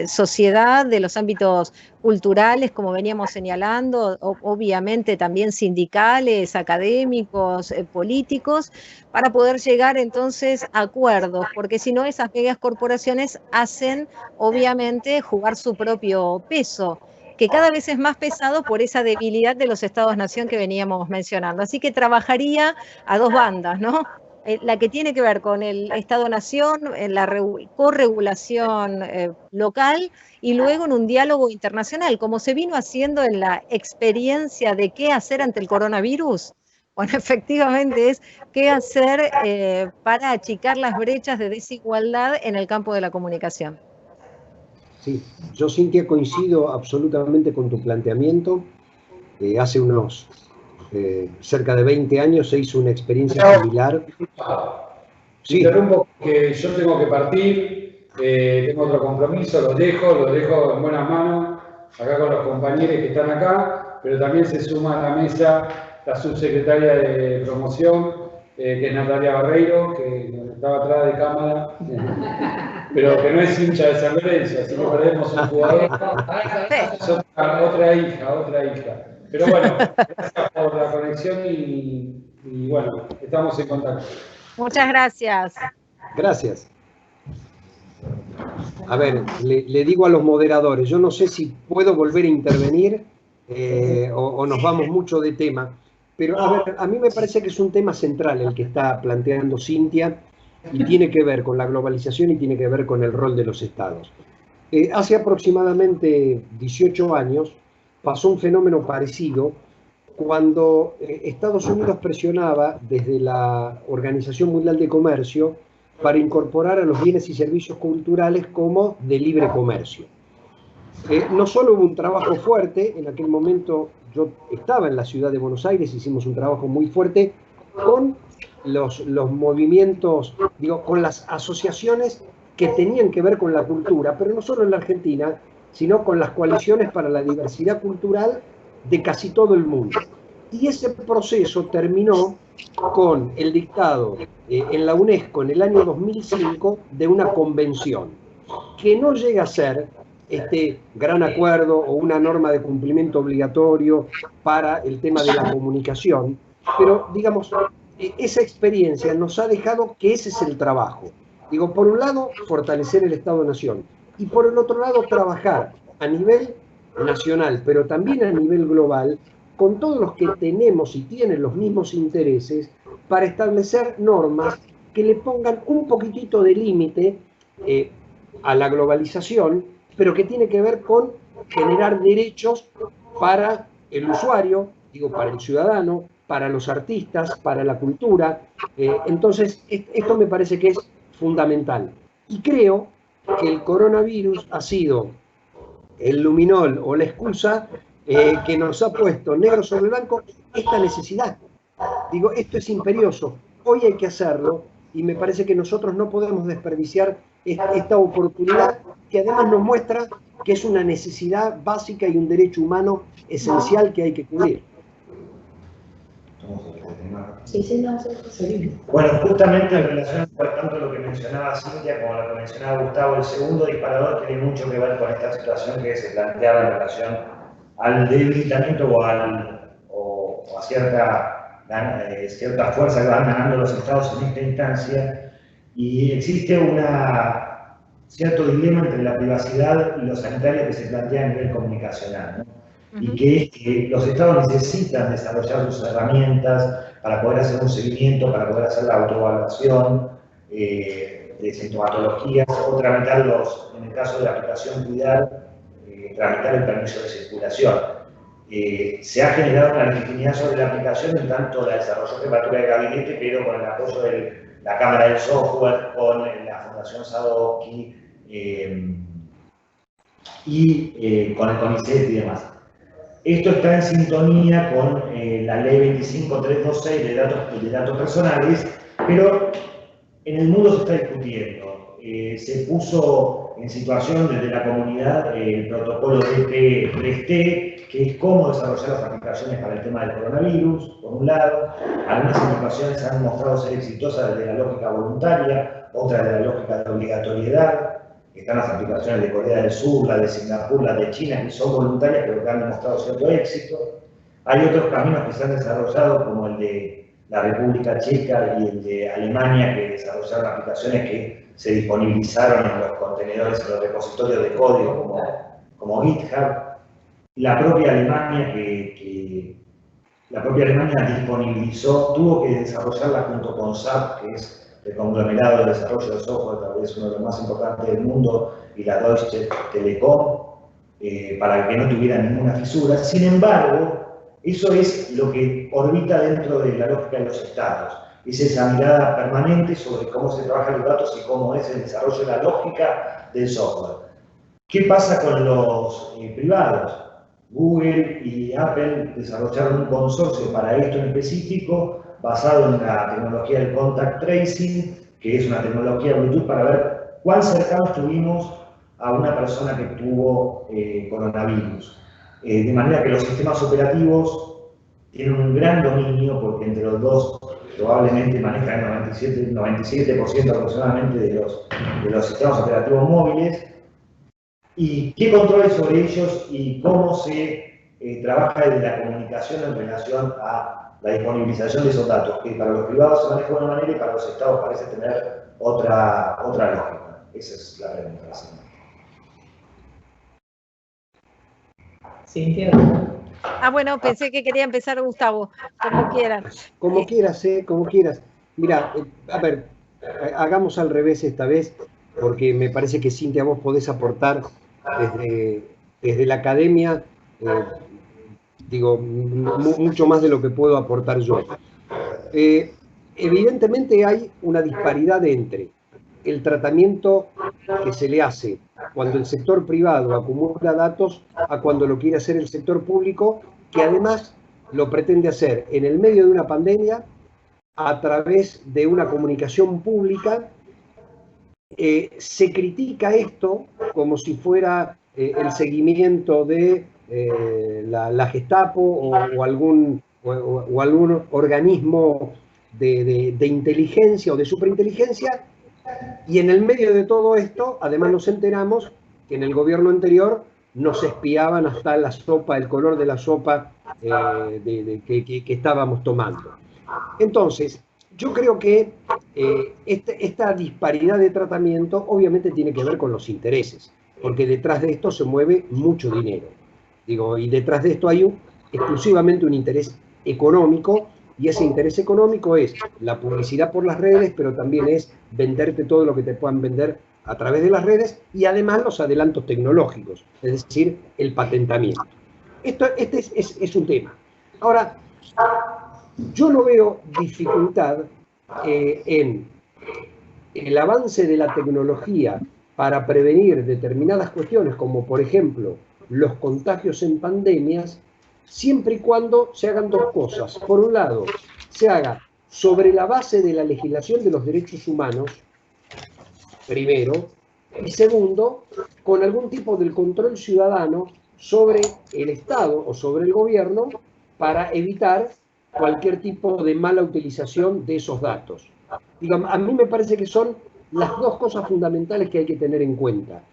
sociedad, de los ámbitos culturales, como veníamos señalando, obviamente también sindicales, académicos, políticos, para poder llegar entonces a acuerdos, porque si no esas megas corporaciones hacen obviamente jugar su propio peso, que cada vez es más pesado por esa debilidad de los estados-nación que veníamos mencionando. Así que trabajaría a dos bandas, ¿no? La que tiene que ver con el Estado-Nación, en la corregulación local y luego en un diálogo internacional, como se vino haciendo en la experiencia de qué hacer ante el coronavirus. Bueno, efectivamente es qué hacer para achicar las brechas de desigualdad en el campo de la comunicación. Sí, yo, Cintia, coincido absolutamente con tu planteamiento. Hace unos cerca de 20 años se hizo una experiencia similar. Sí. Interrumpo porque yo tengo que partir, tengo otro compromiso, lo dejo en buenas manos, acá con los compañeros que están acá, pero también se suma a la mesa la subsecretaria de promoción, que es Natalia Barreiro, que estaba atrás de cámara, pero que no es hincha de San Lorenzo, así que perdemos un jugador. Es otra hija. Pero bueno, gracias por la conexión y bueno, estamos en contacto. Muchas gracias. Gracias. A ver, le digo a los moderadores, yo no sé si puedo volver a intervenir o nos vamos mucho de tema, pero a ver, a mí me parece que es un tema central el que está planteando Cintia y tiene que ver con la globalización y tiene que ver con el rol de los estados. Hace aproximadamente 18 años pasó un fenómeno parecido cuando Estados Unidos presionaba desde la Organización Mundial de Comercio para incorporar a los bienes y servicios culturales como de libre comercio. No solo hubo un trabajo fuerte, en aquel momento yo estaba en la ciudad de Buenos Aires, hicimos un trabajo muy fuerte con los movimientos, digo, con las asociaciones que tenían que ver con la cultura, pero no solo en la Argentina, sino con las coaliciones para la diversidad cultural de casi todo el mundo. Y ese proceso terminó con el dictado en la UNESCO en el año 2005 de una convención, que no llega a ser este gran acuerdo o una norma de cumplimiento obligatorio para el tema de la comunicación, pero digamos, esa experiencia nos ha dejado que ese es el trabajo. Digo, por un lado, fortalecer el Estado-Nación, y por el otro lado, trabajar a nivel nacional, pero también a nivel global, con todos los que tenemos y tienen los mismos intereses, para establecer normas que le pongan un poquitito de límite a la globalización, pero que tiene que ver con generar derechos para el usuario, digo, para el ciudadano, para los artistas, para la cultura. Entonces, esto me parece que es fundamental. Y creo que el coronavirus ha sido el luminol o la excusa que nos ha puesto negro sobre blanco esta necesidad. Digo, esto es imperioso, hoy hay que hacerlo y me parece que nosotros no podemos desperdiciar esta oportunidad que además nos muestra que es una necesidad básica y un derecho humano esencial que hay que cubrir. Bueno, justamente en relación tanto a lo que mencionaba Cintia como lo que mencionaba Gustavo, el segundo disparador tiene mucho que ver con esta situación que se planteaba en relación al debilitamiento o a cierta fuerza que van ganando los estados en esta instancia, y existe cierto dilema entre la privacidad y lo sanitario que se plantea a nivel comunicacional, ¿no? y que es que los estados necesitan desarrollar sus herramientas para poder hacer un seguimiento, para poder hacer la autoevaluación de sintomatologías o tramitarlos, en el caso de la aplicación cuidar, tramitar el permiso de circulación. Se ha generado una legitimidad sobre la aplicación, en tanto la desarrolló Jefatura de Gabinete, pero con el apoyo de la Cámara del Software, con la Fundación Sadowski y con el CONICET y demás. Esto está en sintonía con la Ley 25326 de datos personales, pero en el mundo se está discutiendo. Se puso en situación desde la comunidad el protocolo DP3T, que es cómo desarrollar las aplicaciones para el tema del coronavirus, por un lado. Algunas aplicaciones han mostrado ser exitosas desde la lógica voluntaria, otras desde la lógica de obligatoriedad. Están las aplicaciones de Corea del Sur, la de Singapur, la de China, que son voluntarias, pero que han demostrado cierto éxito. Hay otros caminos que se han desarrollado, como el de la República Checa y el de Alemania, que desarrollaron aplicaciones que se disponibilizaron en los contenedores, en los repositorios de código, como GitHub. La propia Alemania, disponibilizó, tuvo que desarrollarla junto con SAP, que es el conglomerado de desarrollo de software, tal vez uno de los más importantes del mundo, y la Deutsche Telekom, para que no tuviera ninguna fisura. Sin embargo, eso es lo que orbita dentro de la lógica de los estados. Es esa mirada permanente sobre cómo se trabajan los datos y cómo es el desarrollo de la lógica del software. ¿Qué pasa con los privados? Google y Apple desarrollaron un consorcio para esto en específico, basado en la tecnología del contact tracing, que es una tecnología Bluetooth para ver cuán cercanos estuvimos a una persona que tuvo coronavirus. De manera que los sistemas operativos tienen un gran dominio, porque entre los dos probablemente manejan el 97% aproximadamente de los sistemas operativos móviles. ¿Y qué control hay sobre ellos y cómo se trabaja desde la comunicación en relación a la disponibilización de esos datos? Que para los privados se maneja de una manera y para los estados parece tener otra lógica. Esa es la pregunta. Sí, entiendo. Bueno, pensé que quería empezar Gustavo, como quieras. Como quieras, como quieras. Mira, a ver, hagamos al revés esta vez, porque me parece que Cintia, vos podés aportar desde la academia, mucho más de lo que puedo aportar yo. Evidentemente hay una disparidad entre el tratamiento que se le hace cuando el sector privado acumula datos a cuando lo quiere hacer el sector público, que además lo pretende hacer en el medio de una pandemia a través de una comunicación pública. Se critica esto como si fuera el seguimiento de la Gestapo o algún organismo de inteligencia o de superinteligencia, y en el medio de todo esto, además nos enteramos que en el gobierno anterior nos espiaban hasta la sopa, el color de la sopa que estábamos tomando. Entonces, yo creo que esta disparidad de tratamiento obviamente tiene que ver con los intereses, porque detrás de esto se mueve mucho dinero. Y detrás de esto hay exclusivamente un interés económico, y ese interés económico es la publicidad por las redes, pero también es venderte todo lo que te puedan vender a través de las redes, y además los adelantos tecnológicos, es decir, el patentamiento. Este es un tema. Ahora, yo no veo dificultad en el avance de la tecnología para prevenir determinadas cuestiones, como por ejemplo los contagios en pandemias, siempre y cuando se hagan dos cosas. Por un lado, se haga sobre la base de la legislación de los derechos humanos, primero, y segundo, con algún tipo de control ciudadano sobre el Estado o sobre el gobierno para evitar cualquier tipo de mala utilización de esos datos. A mí me parece que son las dos cosas fundamentales que hay que tener en cuenta.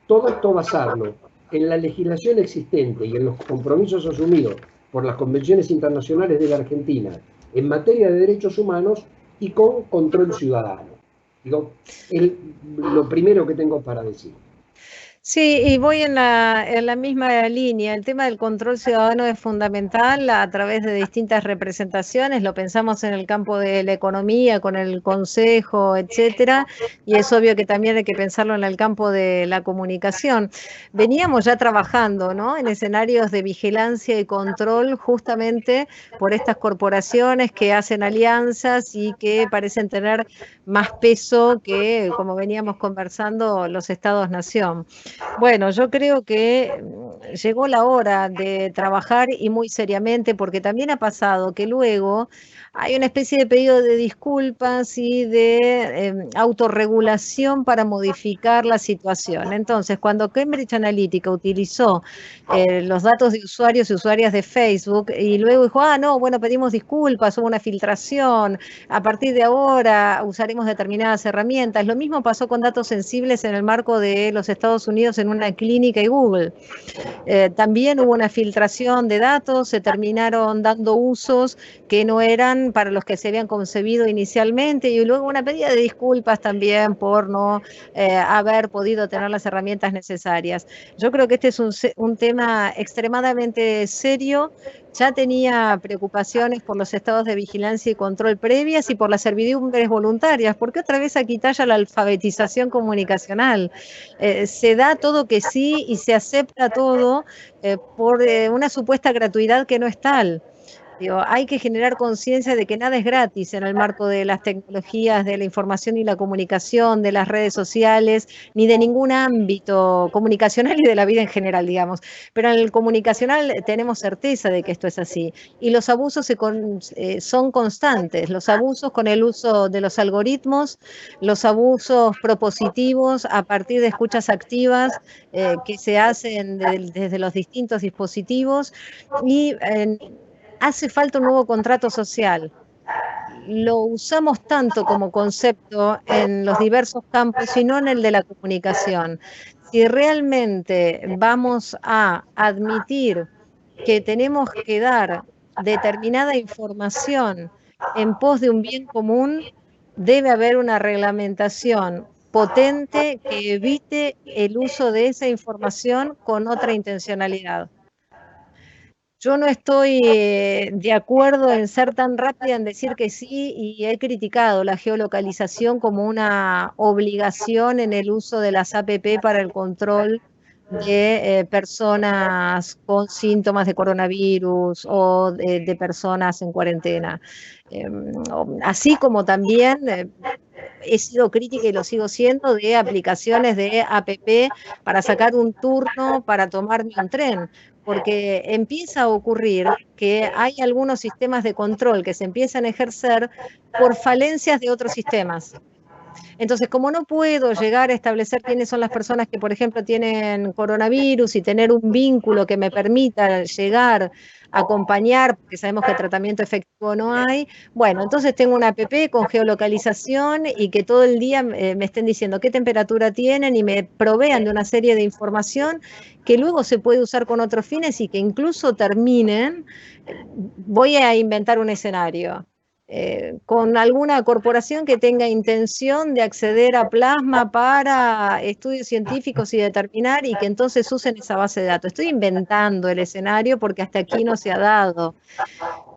Todo esto basarlo en la legislación existente y en los compromisos asumidos por las convenciones internacionales de la Argentina en materia de derechos humanos y con control ciudadano. Lo primero que tengo para decir. Sí, y voy en la misma línea. El tema del control ciudadano es fundamental a través de distintas representaciones. Lo pensamos en el campo de la economía, con el consejo, etcétera, y es obvio que también hay que pensarlo en el campo de la comunicación. Veníamos ya trabajando, ¿no?, en escenarios de vigilancia y control justamente por estas corporaciones que hacen alianzas y que parecen tener más peso que, como veníamos conversando, los estados-nación. Bueno, yo creo que llegó la hora de trabajar y muy seriamente, porque también ha pasado que luego hay una especie de pedido de disculpas y de autorregulación para modificar la situación. Entonces, cuando Cambridge Analytica utilizó los datos de usuarios y usuarias de Facebook y luego dijo, no, bueno, pedimos disculpas, hubo una filtración, a partir de ahora usaremos determinadas herramientas. Lo mismo pasó con datos sensibles en el marco de los Estados Unidos en una clínica y Google. También hubo una filtración de datos, se terminaron dando usos que no eran para los que se habían concebido inicialmente y luego una pedida de disculpas también por no haber podido tener las herramientas necesarias. Yo creo que este es un tema extremadamente serio. Ya tenía preocupaciones por los estados de vigilancia y control previas y por las servidumbres voluntarias, porque otra vez aquí talla la alfabetización comunicacional. Se da todo que sí y se acepta todo por una supuesta gratuidad que no es tal. Digo, hay que generar conciencia de que nada es gratis en el marco de las tecnologías, de la información y la comunicación, de las redes sociales, ni de ningún ámbito comunicacional y de la vida en general, digamos. Pero en el comunicacional tenemos certeza de que esto es así. Y los abusos son constantes. Los abusos con el uso de los algoritmos, los abusos propositivos a partir de escuchas activas que se hacen desde los distintos dispositivos y hace falta un nuevo contrato social. Lo usamos tanto como concepto en los diversos campos y no en el de la comunicación. Si realmente vamos a admitir que tenemos que dar determinada información en pos de un bien común, debe haber una reglamentación potente que evite el uso de esa información con otra intencionalidad. Yo no estoy de acuerdo en ser tan rápida en decir que sí y he criticado la geolocalización como una obligación en el uso de las APP para el control de personas con síntomas de coronavirus o de personas en cuarentena. Así como también he sido crítica y lo sigo siendo de aplicaciones de APP para sacar un turno para tomarme un tren. Porque empieza a ocurrir que hay algunos sistemas de control que se empiezan a ejercer por falencias de otros sistemas. Entonces, como no puedo llegar a establecer quiénes son las personas que, por ejemplo, tienen coronavirus y tener un vínculo que me permita llegar a acompañar, porque sabemos que tratamiento efectivo no hay, bueno, entonces tengo una app con geolocalización y que todo el día me estén diciendo qué temperatura tienen y me provean de una serie de información que luego se puede usar con otros fines y que incluso terminen, voy a inventar un escenario, con alguna corporación que tenga intención de acceder a plasma para estudios científicos y determinar y que entonces usen esa base de datos. Estoy inventando el escenario porque hasta aquí no se ha dado.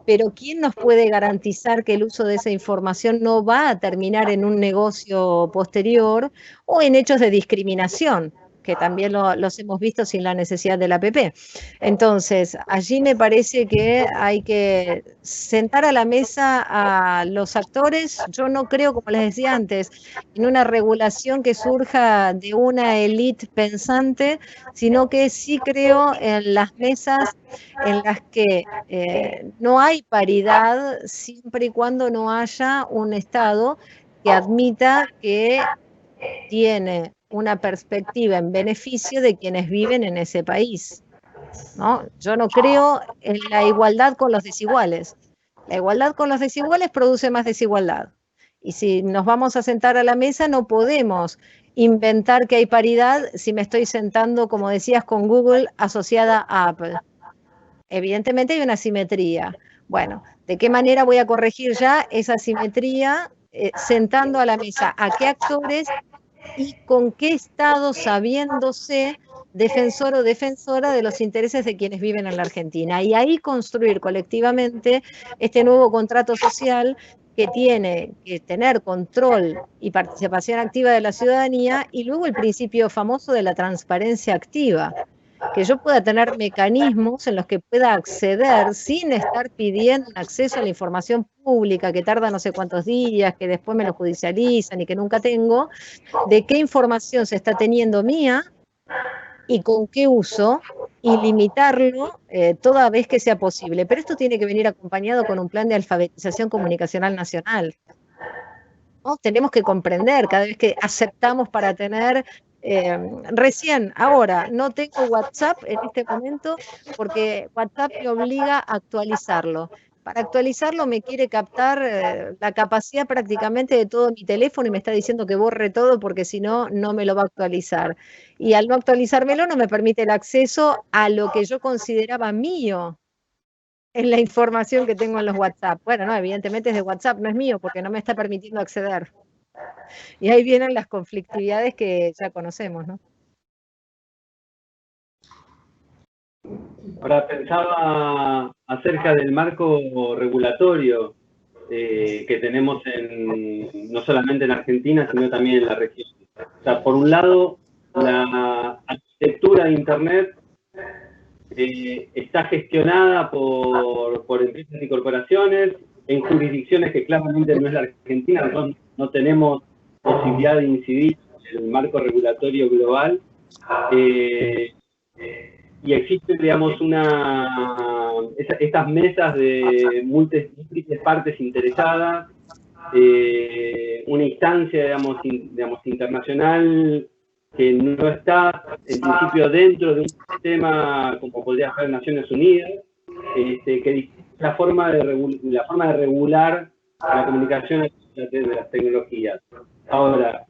Pero ¿quién nos puede garantizar que el uso de esa información no va a terminar en un negocio posterior o en hechos de discriminación? Que también los hemos visto sin la necesidad del APP. Entonces, allí me parece que hay que sentar a la mesa a los actores. Yo no creo, como les decía antes, en una regulación que surja de una élite pensante, sino que sí creo en las mesas en las que no hay paridad siempre y cuando no haya un Estado que admita que tiene una perspectiva en beneficio de quienes viven en ese país, ¿no? Yo no creo en la igualdad con los desiguales. La igualdad con los desiguales produce más desigualdad. Y si nos vamos a sentar a la mesa, no podemos inventar que hay paridad si me estoy sentando, como decías, con Google asociada a Apple. Evidentemente hay una asimetría. Bueno, ¿de qué manera voy a corregir ya esa asimetría sentando a la mesa a qué actores y con qué Estado, sabiéndose defensor o defensora de los intereses de quienes viven en la Argentina. Y ahí construir colectivamente este nuevo contrato social que tiene que tener control y participación activa de la ciudadanía, y luego el principio famoso de la transparencia activa, que yo pueda tener mecanismos en los que pueda acceder sin estar pidiendo un acceso a la información pública que tarda no sé cuántos días, que después me lo judicializan y que nunca tengo, de qué información se está teniendo mía y con qué uso, y limitarlo toda vez que sea posible. Pero esto tiene que venir acompañado con un plan de alfabetización comunicacional nacional, ¿no? Tenemos que comprender cada vez que aceptamos para tener, recién, ahora, no tengo WhatsApp en este momento porque WhatsApp me obliga a actualizarlo. Para actualizarlo me quiere captar la capacidad prácticamente de todo mi teléfono y me está diciendo que borre todo porque si no, no me lo va a actualizar. Y al no actualizármelo no me permite el acceso a lo que yo consideraba mío en la información que tengo en los WhatsApp. Bueno, no, evidentemente es de WhatsApp, no es mío porque no me está permitiendo acceder. Y ahí vienen las conflictividades que ya conocemos, ¿no? Ahora pensaba acerca del marco regulatorio que tenemos no solamente en Argentina, sino también en la región. O sea, por un lado, la arquitectura de Internet está gestionada por empresas y corporaciones en jurisdicciones que claramente no es la Argentina. Nosotros no tenemos posibilidad de incidir en el marco regulatorio global. Y existen, digamos, estas mesas de múltiples partes interesadas, una instancia, digamos, internacional que no está, en principio, dentro de un sistema como podría ser Naciones Unidas, que la forma de regular la comunicación a través de las tecnologías. Ahora,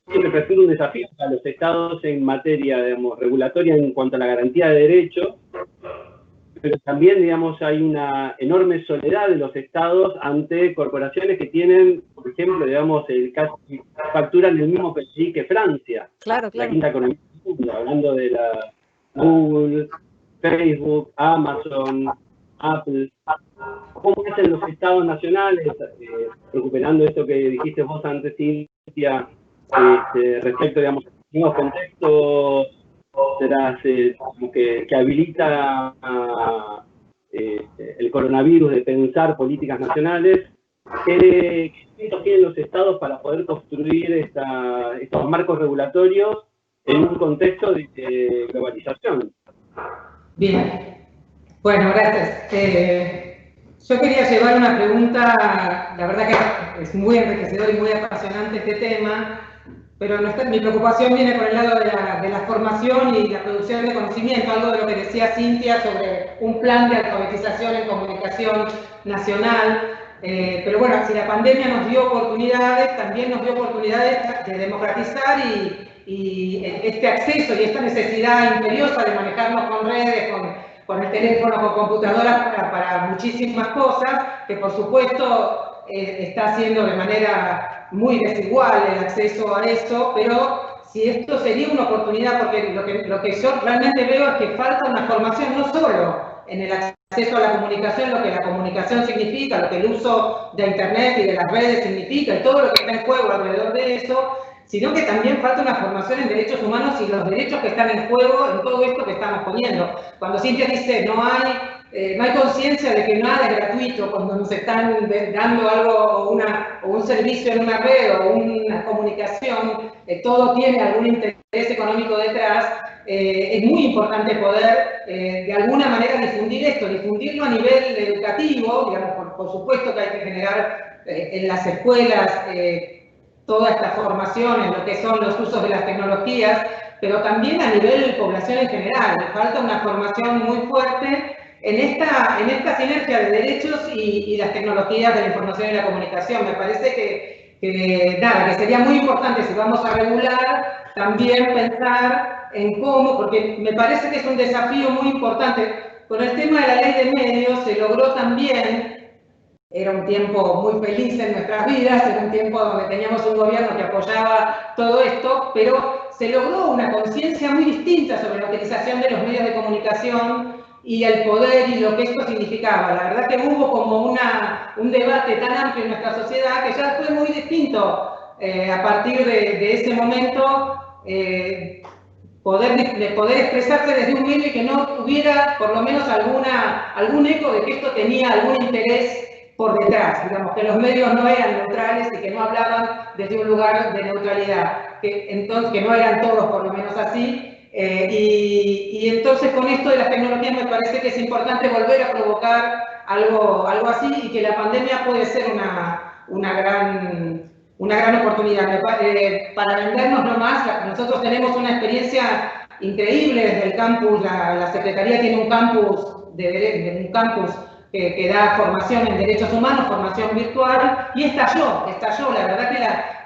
representa un desafío para los estados en materia, digamos, regulatoria en cuanto a la garantía de derechos, pero también, digamos, hay una enorme soledad de los estados ante corporaciones que tienen, por ejemplo, digamos, casi facturan el mismo PIB que Francia. Claro. La quinta economía del mundo, hablando de la Google, Facebook, Amazon, Apple. ¿Cómo hacen los estados nacionales, recuperando esto que dijiste vos antes, Cintia, respecto, digamos, a nuevos contextos, que habilita el coronavirus de pensar políticas nacionales? ¿Qué instrumentos tienen los estados para poder construir estos marcos regulatorios en un contexto de globalización? Bien, bueno, gracias. Yo quería llevar una pregunta, la verdad que es muy enriquecedor y muy apasionante este tema, pero mi preocupación viene por el lado de la formación y la producción de conocimiento, algo de lo que decía Cintia sobre un plan de alfabetización en comunicación nacional. Pero bueno, si la pandemia nos dio oportunidades, también nos dio oportunidades de democratizar y este acceso y esta necesidad imperiosa de manejarnos con redes, con el teléfono, con computadoras para muchísimas cosas, que por supuesto está haciendo de manera muy desigual el acceso a eso, pero si esto sería una oportunidad, porque lo que yo realmente veo es que falta una formación no solo en el acceso a la comunicación, lo que la comunicación significa, lo que el uso de Internet y de las redes significa, y todo lo que está en juego alrededor de eso, sino que también falta una formación en derechos humanos y los derechos que están en juego en todo esto que estamos poniendo. Cuando Cintia dice no hay conciencia de que nada es gratuito, cuando nos están dando algo o un servicio en una red o una comunicación, todo tiene algún interés económico detrás, es muy importante poder de alguna manera difundir esto, difundirlo a nivel educativo, digamos, por supuesto que hay que generar en las escuelas toda esta formación en lo que son los usos de las tecnologías, pero también a nivel población en general. Falta una formación muy fuerte en esta sinergia de derechos y las tecnologías de la información y la comunicación. Me parece que sería muy importante, si vamos a regular, también pensar en cómo, porque me parece que es un desafío muy importante. Con el tema de la ley de medios se logró también era un tiempo muy feliz en nuestras vidas, era un tiempo donde teníamos un gobierno que apoyaba todo esto, pero se logró una conciencia muy distinta sobre la utilización de los medios de comunicación y el poder y lo que esto significaba. La verdad que hubo como un debate tan amplio en nuestra sociedad que ya fue muy distinto a partir de ese momento. Poder expresarse desde un medio y que no tuviera por lo menos algún eco de que esto tenía algún interés por detrás, digamos, que los medios no eran neutrales y que no hablaban desde un lugar de neutralidad, que no eran todos por lo menos así, y entonces con esto de las tecnologías me parece que es importante volver a provocar algo así y que la pandemia puede ser una gran oportunidad. Para vendernos nomás, nosotros tenemos una experiencia increíble desde el campus, la Secretaría tiene un campus que da formación en derechos humanos, formación virtual, y estalló, la verdad que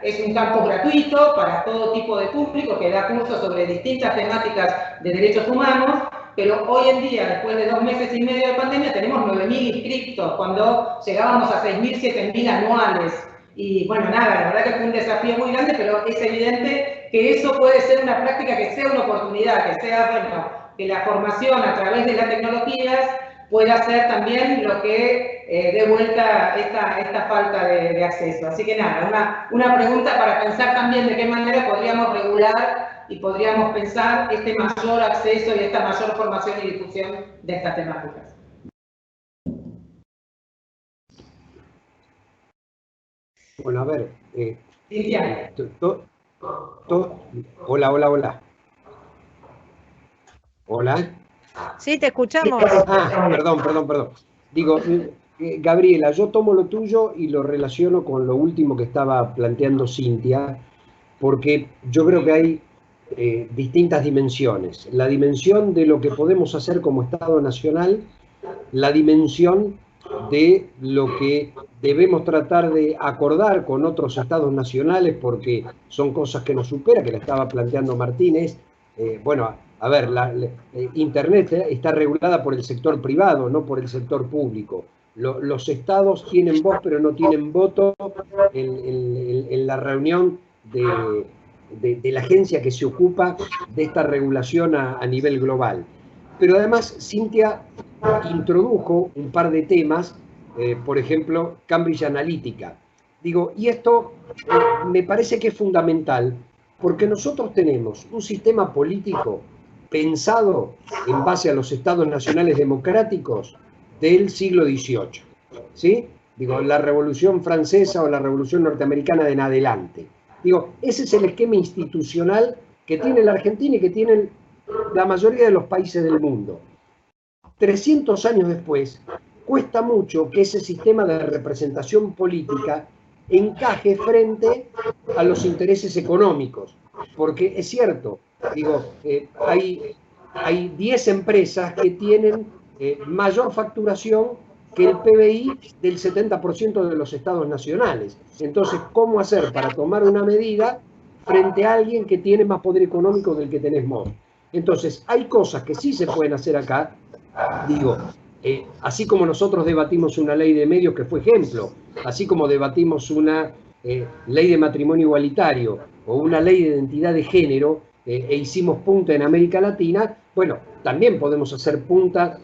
es un campus gratuito para todo tipo de público que da cursos sobre distintas temáticas de derechos humanos, pero hoy en día, después de 2 meses y medio de pandemia, tenemos 9.000 inscriptos, cuando llegábamos a 6.000, 7.000 anuales. Y bueno, nada, la verdad que fue un desafío muy grande, pero es evidente que eso puede ser una práctica que sea una oportunidad, que sea, bueno, que la formación a través de las tecnologías pueda ser también lo que dé vuelta esta falta de acceso. Así que nada, una pregunta para pensar también de qué manera podríamos regular y podríamos pensar este mayor acceso y esta mayor formación y difusión de estas temáticas. Bueno, a ver. Cintia. Hola. Hola. Sí, te escuchamos. Perdón. Digo, Gabriela, yo tomo lo tuyo y lo relaciono con lo último que estaba planteando Cintia, porque yo creo que hay distintas dimensiones. La dimensión de lo que podemos hacer como Estado Nacional, la dimensión de lo que debemos tratar de acordar con otros estados nacionales, porque son cosas que nos superan, que la estaba planteando Martínez. Bueno, a ver, Internet está regulada por el sector privado, no por el sector público. Los estados tienen voz, pero no tienen voto en la reunión de la agencia que se ocupa de esta regulación a nivel global. Pero además, Cintia introdujo un par de temas, por ejemplo, Cambridge Analytica. Digo, y esto me parece que es fundamental, porque nosotros tenemos un sistema político pensado en base a los estados nacionales democráticos del siglo XVIII, ¿sí? Digo, la Revolución Francesa o la Revolución Norteamericana de en adelante. Digo, ese es el esquema institucional que tiene la Argentina y que tienen la mayoría de los países del mundo. 300 años después, cuesta mucho que ese sistema de representación política encaje frente a los intereses económicos. Porque es cierto, digo, hay 10 empresas que tienen mayor facturación que el PBI del 70% de los estados nacionales. Entonces, ¿cómo hacer para tomar una medida frente a alguien que tiene más poder económico del que tenés vos? Entonces, hay cosas que sí se pueden hacer acá, digo, así como nosotros debatimos una ley de medios que fue ejemplo, así como debatimos una ley de matrimonio igualitario o una ley de identidad de género e hicimos punta en América Latina, bueno, también podemos hacer punta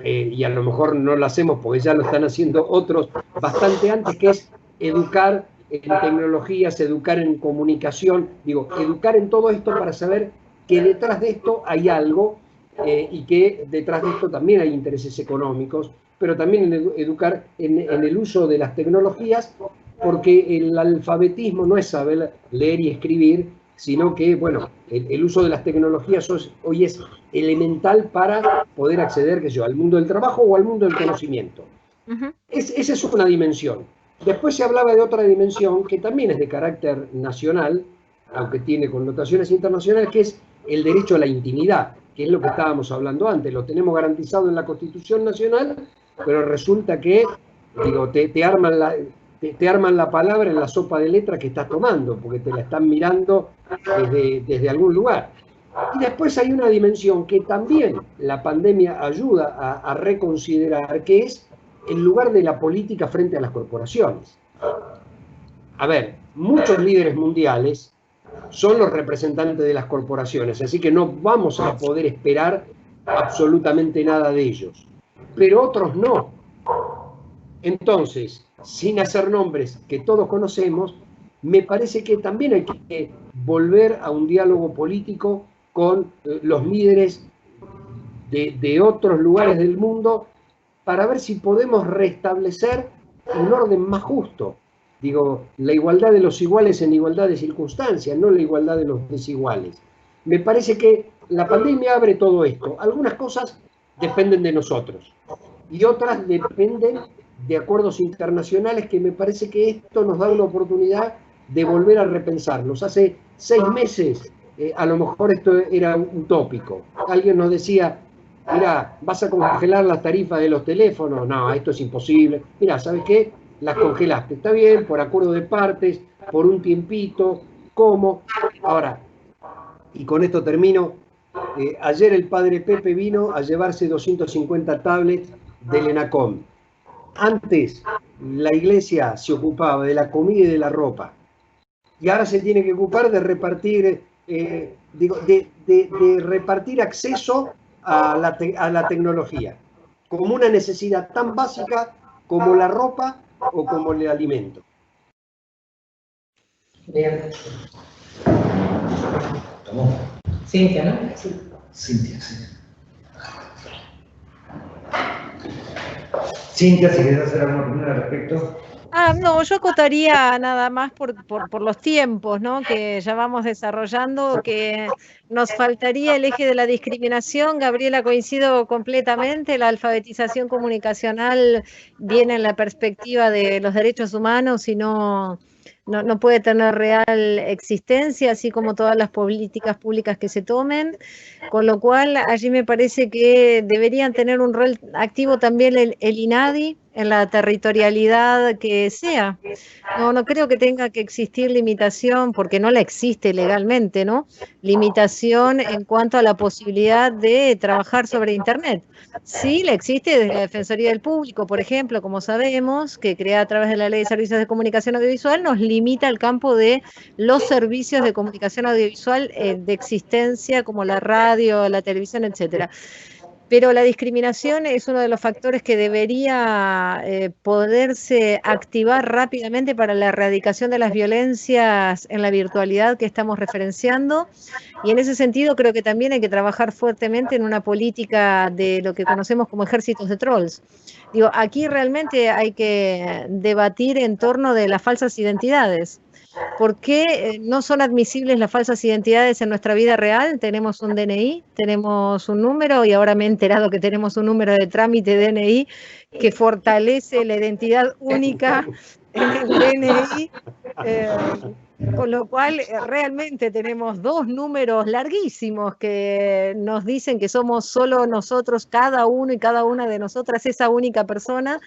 y a lo mejor no lo hacemos porque ya lo están haciendo otros bastante antes, que es educar en tecnologías, educar en comunicación, digo, educar en todo esto para saber que detrás de esto hay algo y que detrás de esto también hay intereses económicos, pero también educar en el uso de las tecnologías, porque el alfabetismo no es saber leer y escribir, sino que, bueno, el uso de las tecnologías hoy es elemental para poder acceder, qué sé yo, al mundo del trabajo o al mundo del conocimiento. Esa es una dimensión. Después se hablaba de otra dimensión que también es de carácter nacional, aunque tiene connotaciones internacionales, que es el derecho a la intimidad, que es lo que estábamos hablando antes. Lo tenemos garantizado en la Constitución Nacional, pero resulta que, digo, te arman la palabra en la sopa de letras que estás tomando, porque te la están mirando desde algún lugar. Y después hay una dimensión que también la pandemia ayuda a reconsiderar, que es el lugar de la política frente a las corporaciones. A ver, muchos líderes mundiales son los representantes de las corporaciones, así que no vamos a poder esperar absolutamente nada de ellos, pero otros no. Entonces, sin hacer nombres que todos conocemos, me parece que también hay que volver a un diálogo político con los líderes de otros lugares del mundo para ver si podemos restablecer un orden más justo. Digo, la igualdad de los iguales en igualdad de circunstancias, no la igualdad de los desiguales. Me parece que la pandemia abre todo esto. Algunas cosas dependen de nosotros y otras dependen de acuerdos internacionales que me parece que esto nos da una oportunidad de volver a repensarlos. Hace 6 meses a lo mejor esto era utópico. Alguien nos decía, mira, vas a congelar las tarifas de los teléfonos. No, esto es imposible. Mira, ¿sabes qué? Las congelaste. Está bien, por acuerdo de partes, por un tiempito. ¿Cómo? Ahora, y con esto termino, ayer el padre Pepe vino a llevarse 250 tablets del ENACOM. Antes la iglesia se ocupaba de la comida y de la ropa. Y ahora se tiene que ocupar de repartir, de repartir acceso a la tecnología, como una necesidad tan básica como la ropa o como el alimento. Bien. ¿Tomó? Cintia, ¿no? Sí. Cintia, sí. Cintia, si querés hacer alguna opinión al respecto. No, yo acotaría nada más por los tiempos, ¿no?, que ya vamos desarrollando, que nos faltaría el eje de la discriminación. Gabriela, coincido completamente, la alfabetización comunicacional viene en la perspectiva de los derechos humanos y no puede tener real existencia, así como todas las políticas públicas que se tomen, con lo cual allí me parece que deberían tener un rol activo también el INADI en la territorialidad que sea. No creo que tenga que existir limitación, porque no la existe legalmente, ¿no? Limitación en cuanto a la posibilidad de trabajar sobre Internet. Sí, la existe desde la Defensoría del Público, por ejemplo, como sabemos, que crea a través de la Ley de Servicios de Comunicación Audiovisual, nos limita el campo de los servicios de comunicación audiovisual de existencia, como la radio, la televisión, etcétera. Pero la discriminación es uno de los factores que debería poderse activar rápidamente para la erradicación de las violencias en la virtualidad que estamos referenciando. Y en ese sentido creo que también hay que trabajar fuertemente en una política de lo que conocemos como ejércitos de trolls. Digo, aquí realmente hay que debatir en torno de las falsas identidades. ¿Por qué no son admisibles las falsas identidades en nuestra vida real? Tenemos un DNI, tenemos un número, y ahora me he enterado que tenemos un número de trámite DNI que fortalece la identidad única en el DNI, con lo cual realmente tenemos 2 números larguísimos que nos dicen que somos solo nosotros, cada uno y cada una de nosotras, esa única persona.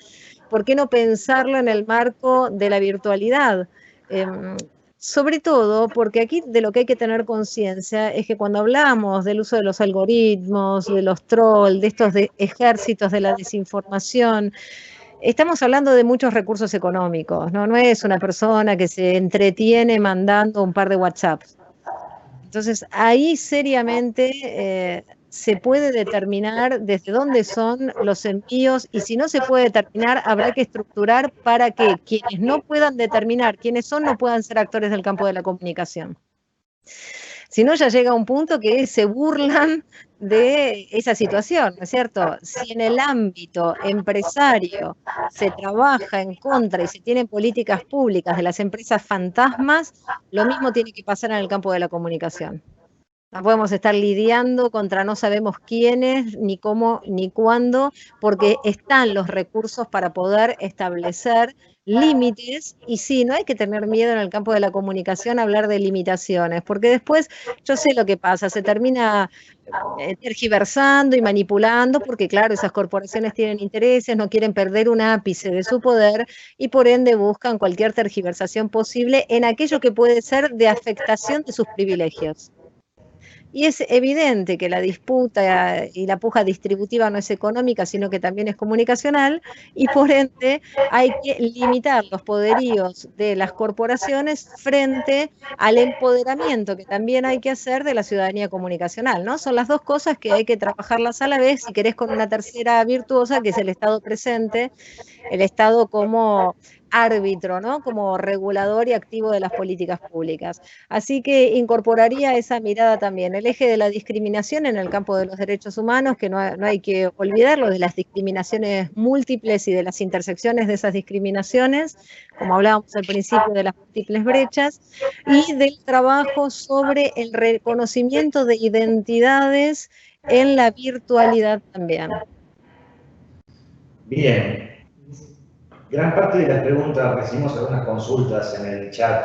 ¿Por qué no pensarlo en el marco de la virtualidad? Sobre todo porque aquí de lo que hay que tener conciencia es que cuando hablamos del uso de los algoritmos, de los trolls, de estos ejércitos de la desinformación, estamos hablando de muchos recursos económicos, ¿no? No es una persona que se entretiene mandando un par de WhatsApps. Entonces ahí seriamente se puede determinar desde dónde son los envíos, y si no se puede determinar, habrá que estructurar para que quienes no puedan determinar quiénes son no puedan ser actores del campo de la comunicación. Si no, ya llega un punto que se burlan de esa situación, ¿no es cierto? Si en el ámbito empresario se trabaja en contra y se tienen políticas públicas de las empresas fantasmas, lo mismo tiene que pasar en el campo de la comunicación. No podemos estar lidiando contra no sabemos quiénes, ni cómo, ni cuándo, porque están los recursos para poder establecer límites. Y sí, no hay que tener miedo en el campo de la comunicación a hablar de limitaciones, porque después yo sé lo que pasa, se termina tergiversando y manipulando, porque claro, esas corporaciones tienen intereses, no quieren perder un ápice de su poder y por ende buscan cualquier tergiversación posible en aquello que puede ser de afectación de sus privilegios. Y es evidente que la disputa y la puja distributiva no es económica, sino que también es comunicacional, y por ende hay que limitar los poderíos de las corporaciones frente al empoderamiento que también hay que hacer de la ciudadanía comunicacional, ¿no? Son las dos cosas que hay que trabajarlas a la vez, si querés, con una tercera virtuosa, que es el Estado presente, el Estado como árbitro, ¿no? Como regulador y activo de las políticas públicas. Así que incorporaría esa mirada también, el eje de la discriminación en el campo de los derechos humanos, que no hay que olvidarlo, de las discriminaciones múltiples y de las intersecciones de esas discriminaciones, como hablábamos al principio de las múltiples brechas, y del trabajo sobre el reconocimiento de identidades en la virtualidad también. Bien. Gran parte de las preguntas, recibimos algunas consultas en el chat,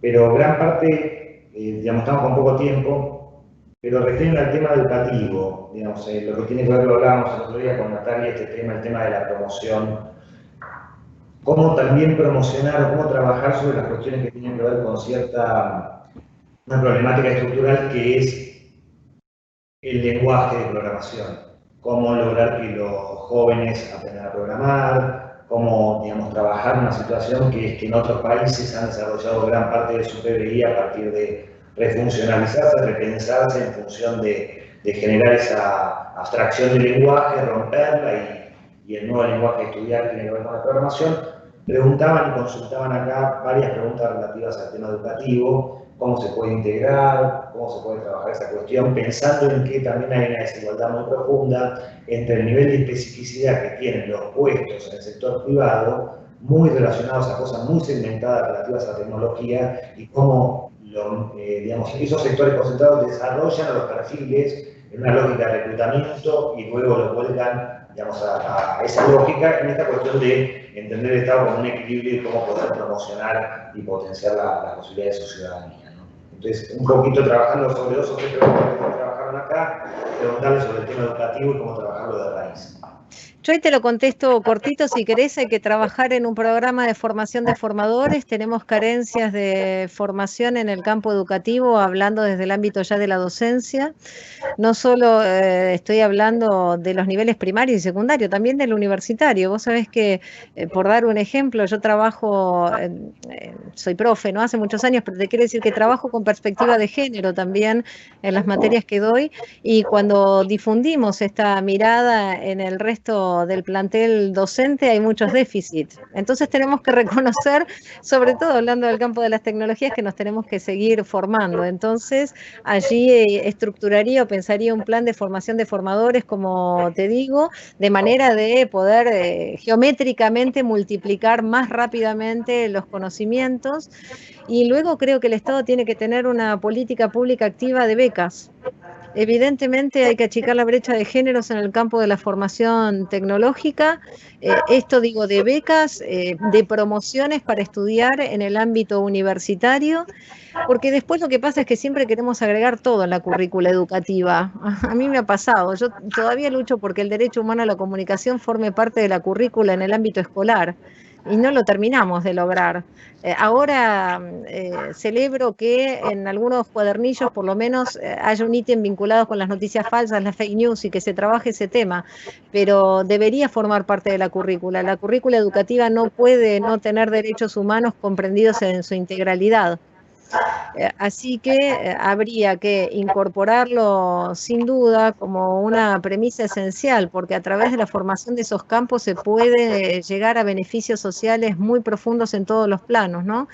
pero gran parte, digamos, estamos con poco tiempo, pero refieren al tema educativo, digamos, lo que tiene que ver, lo hablábamos el otro día con Natalia, este tema, el tema de la promoción, cómo también promocionar o cómo trabajar sobre las cuestiones que tienen que ver con una problemática estructural que es el lenguaje de programación, cómo lograr que los jóvenes aprendan a programar, cómo, digamos, trabajar una situación que es que en otros países han desarrollado gran parte de su PBI a partir de refuncionalizarse, repensarse en función de generar esa abstracción del lenguaje, romperla y el nuevo lenguaje estudiar tiene que ver con la programación. Preguntaban y consultaban acá varias preguntas relativas al tema educativo, cómo se puede integrar, cómo se puede trabajar esa cuestión, pensando en que también hay una desigualdad muy profunda entre el nivel de especificidad que tienen los puestos en el sector privado, muy relacionados a cosas muy segmentadas relativas a la tecnología, y cómo digamos, esos sectores concentrados desarrollan a los perfiles en una lógica de reclutamiento y luego lo vuelcan, digamos, a esa lógica en esta cuestión de entender el Estado como un equilibrio y cómo poder promocionar y potenciar las posibilidades de su ciudadanía, ¿no? Entonces, un poquito trabajando sobre dos o tres preguntas que trabajaron acá, preguntarles sobre el tema educativo y cómo trabajarlo de raíz. Yo ahí te lo contesto cortito, si querés, hay que trabajar en un programa de formación de formadores, tenemos carencias de formación en el campo educativo, hablando desde el ámbito ya de la docencia. No solo estoy hablando de los niveles primario y secundario, también del universitario. Vos sabés que, por dar un ejemplo, yo trabajo, soy profe, ¿no? Hace muchos años, pero te quiero decir que trabajo con perspectiva de género también en las materias que doy, y cuando difundimos esta mirada en el resto del plantel docente hay muchos déficits. Entonces tenemos que reconocer, sobre todo hablando del campo de las tecnologías, que nos tenemos que seguir formando. Entonces allí estructuraría o pensaría un plan de formación de formadores, como te digo, de manera de poder geométricamente multiplicar más rápidamente los conocimientos. Y luego creo que el Estado tiene que tener una política pública activa de becas. Evidentemente hay que achicar la brecha de géneros en el campo de la formación tecnológica. Esto digo de becas, de promociones para estudiar en el ámbito universitario, porque después lo que pasa es que siempre queremos agregar todo en la currícula educativa. A mí me ha pasado, yo todavía lucho porque el derecho humano a la comunicación forme parte de la currícula en el ámbito escolar, y no lo terminamos de lograr. Ahora celebro que en algunos cuadernillos por lo menos haya un ítem vinculado con las noticias falsas, las fake news, y que se trabaje ese tema, pero debería formar parte de la currícula. La currícula educativa no puede no tener derechos humanos comprendidos en su integralidad. Así que habría que incorporarlo sin duda como una premisa esencial, porque a través de la formación de esos campos se puede llegar a beneficios sociales muy profundos en todos los planos, ¿no?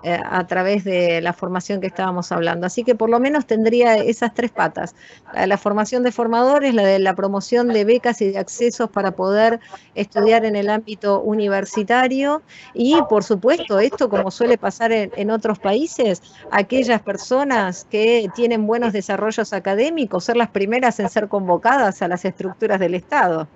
A través de la formación que estábamos hablando. Así que por lo menos tendría esas tres patas: la formación de formadores, la de la promoción de becas y de accesos para poder estudiar en el ámbito universitario, y por supuesto, esto, como suele pasar en otros países, aquellas personas que tienen buenos desarrollos académicos, ser las primeras en ser convocadas a las estructuras del Estado.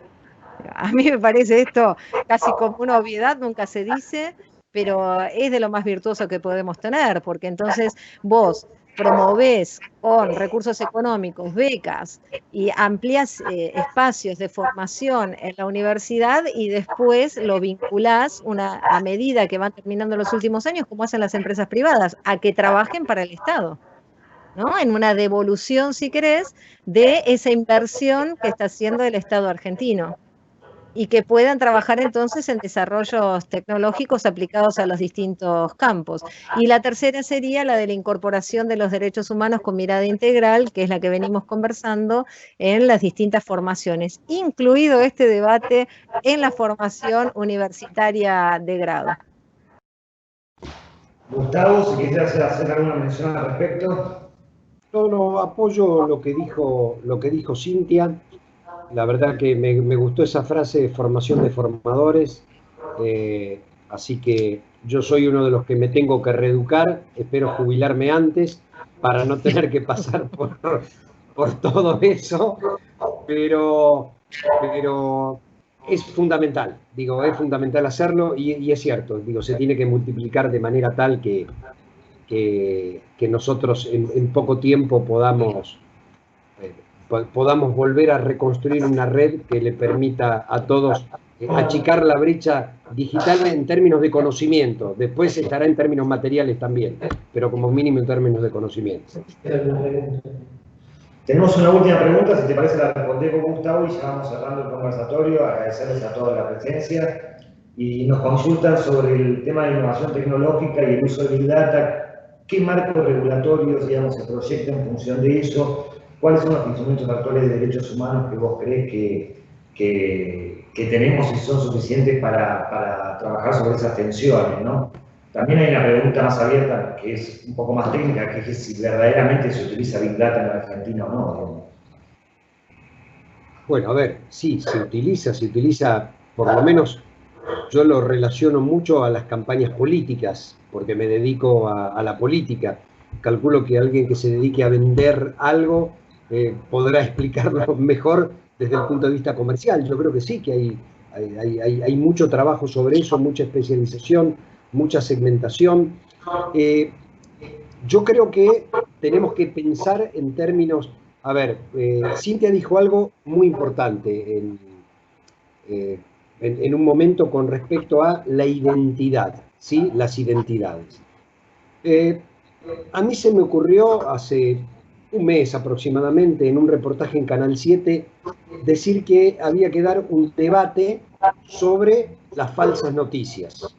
A mí me parece esto casi como una obviedad, nunca se dice, pero es de lo más virtuoso que podemos tener, porque entonces vos promovés con recursos económicos, becas, y ampliás espacios de formación en la universidad, y después lo vinculás a medida que van terminando los últimos años, como hacen las empresas privadas, a que trabajen para el Estado. ¿no? En una devolución, si querés, de esa inversión que está haciendo el Estado argentino. Y que puedan trabajar entonces en desarrollos tecnológicos aplicados a los distintos campos. Y la tercera sería la de la incorporación de los derechos humanos con mirada integral, que es la que venimos conversando en las distintas formaciones, incluido este debate en la formación universitaria de grado. Gustavo, si quisieras hacer alguna mención al respecto. No, apoyo lo que dijo Cintia. La verdad que me gustó esa frase de formación de formadores, así que yo soy uno de los que me tengo que reeducar, espero jubilarme antes para no tener que pasar por todo eso, pero es fundamental, digo, es fundamental hacerlo y es cierto, digo, se tiene que multiplicar de manera tal que nosotros en poco tiempo podamos volver a reconstruir una red que le permita a todos achicar la brecha digital en términos de conocimiento. Después estará en términos materiales también, pero como mínimo en términos de conocimiento. Tenemos una última pregunta, si te parece la respondemos, Gustavo, y ya vamos cerrando el conversatorio. Agradecerles a todos la presencia. Y nos consultan sobre el tema de innovación tecnológica y el uso de Big Data. ¿Qué marcos regulatorios, digamos, se proyectan en función de eso? ¿Cuáles son los instrumentos actuales de derechos humanos que vos crees que tenemos y son suficientes para trabajar sobre esas tensiones, ¿no? También hay una pregunta más abierta, que es un poco más técnica, que es si verdaderamente se utiliza Big Data en la Argentina o no. Bueno, a ver, sí, se utiliza, por lo menos yo lo relaciono mucho a las campañas políticas, porque me dedico a la política. Calculo que alguien que se dedique a vender algo podrá explicarlo mejor desde el punto de vista comercial. Yo creo que sí, que hay mucho trabajo sobre eso, mucha especialización, mucha segmentación. Yo creo que tenemos que pensar en términos... A ver, Cintia dijo algo muy importante en un momento con respecto a la identidad, ¿sí? Las identidades. A mí se me ocurrió hace un mes aproximadamente, en un reportaje en Canal 7, decir que había que dar un debate sobre las falsas noticias.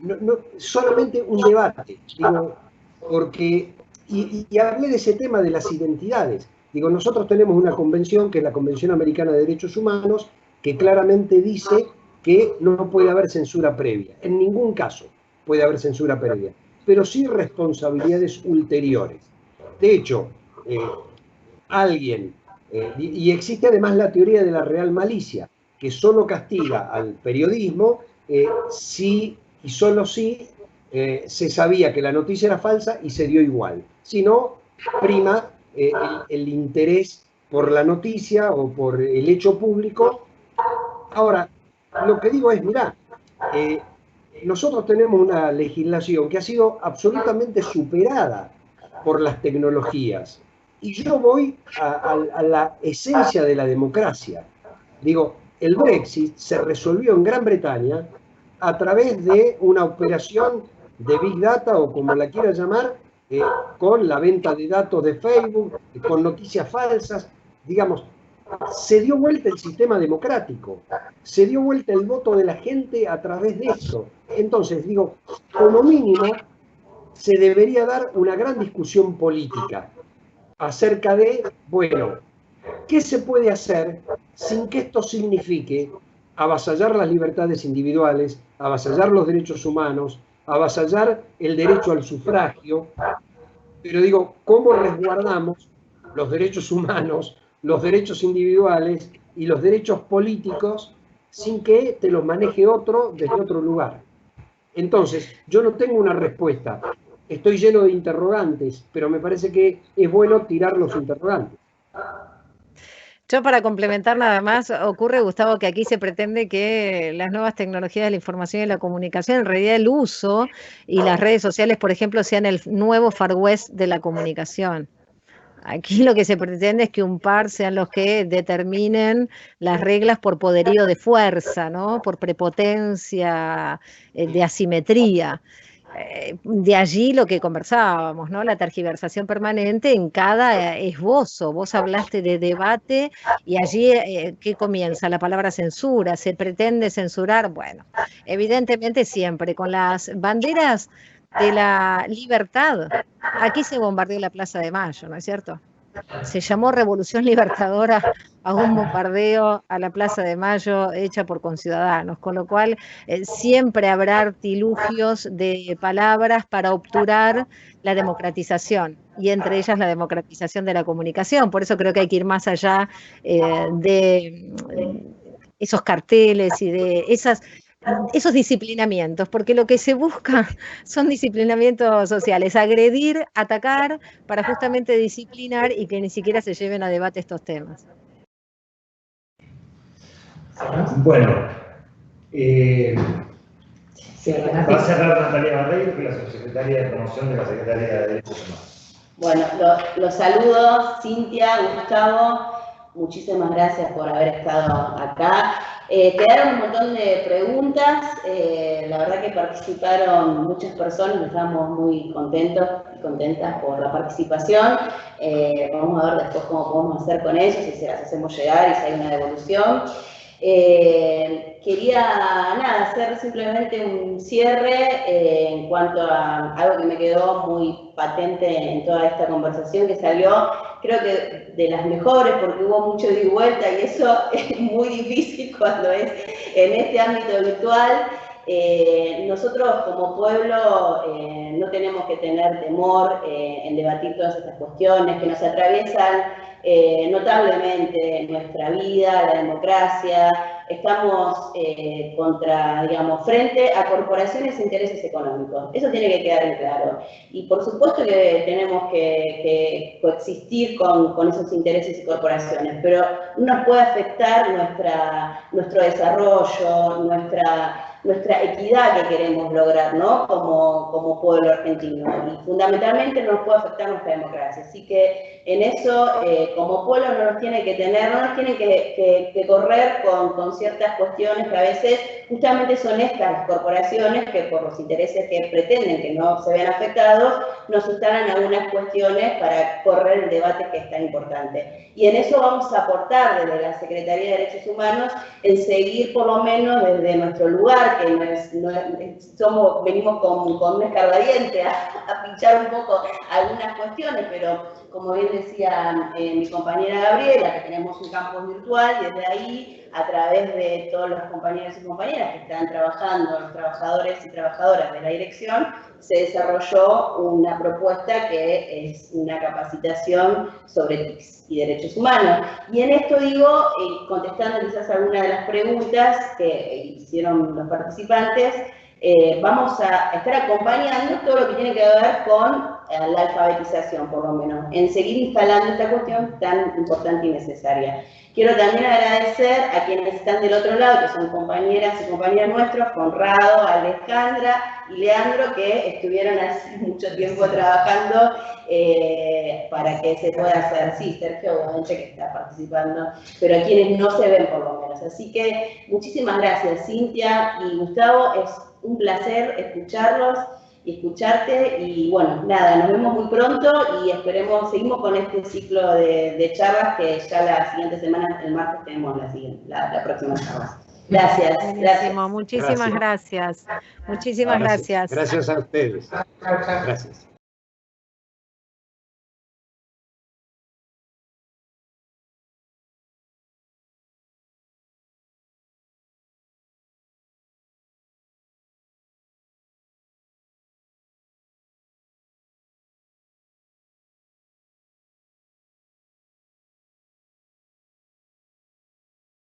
No, solamente un debate, digo, porque, y hablé de ese tema de las identidades. Digo, nosotros tenemos una convención, que es la Convención Americana de Derechos Humanos, que claramente dice que no puede haber censura previa. En ningún caso puede haber censura previa, pero sí responsabilidades ulteriores. De hecho, y existe además la teoría de la real malicia, que solo castiga al periodismo si y solo si se sabía que la noticia era falsa y se dio igual. Si no, prima el interés por la noticia o por el hecho público. Ahora, lo que digo es, mirá, nosotros tenemos una legislación que ha sido absolutamente superada por las tecnologías. Y yo voy a la esencia de la democracia. Digo, el Brexit se resolvió en Gran Bretaña a través de una operación de Big Data, o como la quiera llamar, con la venta de datos de Facebook, con noticias falsas. Digamos, se dio vuelta el sistema democrático, se dio vuelta el voto de la gente a través de eso. Entonces, digo, como mínimo, se debería dar una gran discusión política acerca de, bueno, ¿qué se puede hacer sin que esto signifique avasallar las libertades individuales, avasallar los derechos humanos, avasallar el derecho al sufragio? Pero digo, ¿cómo resguardamos los derechos humanos, los derechos individuales y los derechos políticos sin que te los maneje otro desde otro lugar? Entonces, yo no tengo una respuesta. Estoy lleno de interrogantes, pero me parece que es bueno tirar los interrogantes. Yo, para complementar nada más, ocurre, Gustavo, que aquí se pretende que las nuevas tecnologías de la información y la comunicación, en realidad el uso y las redes sociales, por ejemplo, sean el nuevo Far West de la comunicación. Aquí lo que se pretende es que un par sean los que determinen las reglas por poderío de fuerza, ¿no? Por prepotencia, de asimetría. de allí lo que conversábamos, ¿no? La tergiversación permanente en cada esbozo. Vos hablaste de debate y allí, ¿qué comienza? La palabra censura, se pretende censurar. Bueno, evidentemente siempre con las banderas de la libertad. Aquí se bombardeó la Plaza de Mayo, ¿no es cierto? Se llamó Revolución Libertadora a un bombardeo a la Plaza de Mayo hecha por conciudadanos, con lo cual siempre habrá artilugios de palabras para obturar la democratización, y entre ellas la democratización de la comunicación. Por eso creo que hay que ir más allá de esos carteles y de esos disciplinamientos, porque lo que se busca son disciplinamientos sociales, agredir, atacar, para justamente disciplinar y que ni siquiera se lleven a debate estos temas. Bueno, va a cerrar Natalia Barreiro, que es la subsecretaria de promoción de la Secretaría de Derechos Humanos. Bueno, los saludo, Cintia, Gustavo, muchísimas gracias por haber estado acá. Quedaron un montón de preguntas, la verdad que participaron muchas personas, estamos muy contentos y contentas por la participación. Vamos a ver después cómo podemos hacer con ellos, si se las hacemos llegar y si hay una devolución. Quería hacer simplemente un cierre en cuanto a algo que me quedó muy patente en toda esta conversación que salió, creo que de las mejores, porque hubo mucho ida y vuelta y eso es muy difícil cuando es en este ámbito virtual. Nosotros como pueblo no tenemos que tener temor en debatir todas estas cuestiones que nos atraviesan notablemente nuestra vida, la democracia. Estamos frente a corporaciones e intereses económicos. Eso tiene que quedar en claro. Y por supuesto que tenemos que coexistir con esos intereses y corporaciones, pero no nos puede afectar nuestro desarrollo, nuestra equidad que queremos lograr, ¿no? Como pueblo argentino. Y fundamentalmente no nos puede afectar nuestra democracia. Así que en eso, como pueblo, no nos tiene que correr con ciertas cuestiones que a veces justamente son estas las corporaciones que por los intereses que pretenden que no se vean afectados, nos instalan algunas cuestiones para correr el debate que es tan importante. Y en eso vamos a aportar desde la Secretaría de Derechos Humanos en seguir por lo menos desde nuestro lugar, que venimos con un escarbadiente a pinchar un poco algunas cuestiones, pero como bien decía mi compañera Gabriela, que tenemos un campus virtual y desde ahí, a través de todos los compañeros y compañeras que están trabajando, los trabajadores y trabajadoras de la dirección, se desarrolló una propuesta que es una capacitación sobre TICs y derechos humanos. Y en esto contestando quizás algunas de las preguntas que hicieron los participantes, vamos a estar acompañando todo lo que tiene que ver con la alfabetización, por lo menos, en seguir instalando esta cuestión tan importante y necesaria. Quiero también agradecer a quienes están del otro lado, que son compañeras y compañeros nuestros, Conrado, Alejandra y Leandro, que estuvieron hace mucho tiempo trabajando para que se pueda hacer. Sí, Sergio, obviamente, que está participando, pero a quienes no se ven, por lo menos. Así que muchísimas gracias, Cintia y Gustavo. Es un placer escucharlos y escucharte, y bueno, nada, nos vemos muy pronto y seguimos con este ciclo de charlas que ya la siguiente semana, el martes, tenemos la próxima charla. Gracias. Muchísimas gracias. Muchísimas gracias. Gracias a ustedes. Gracias.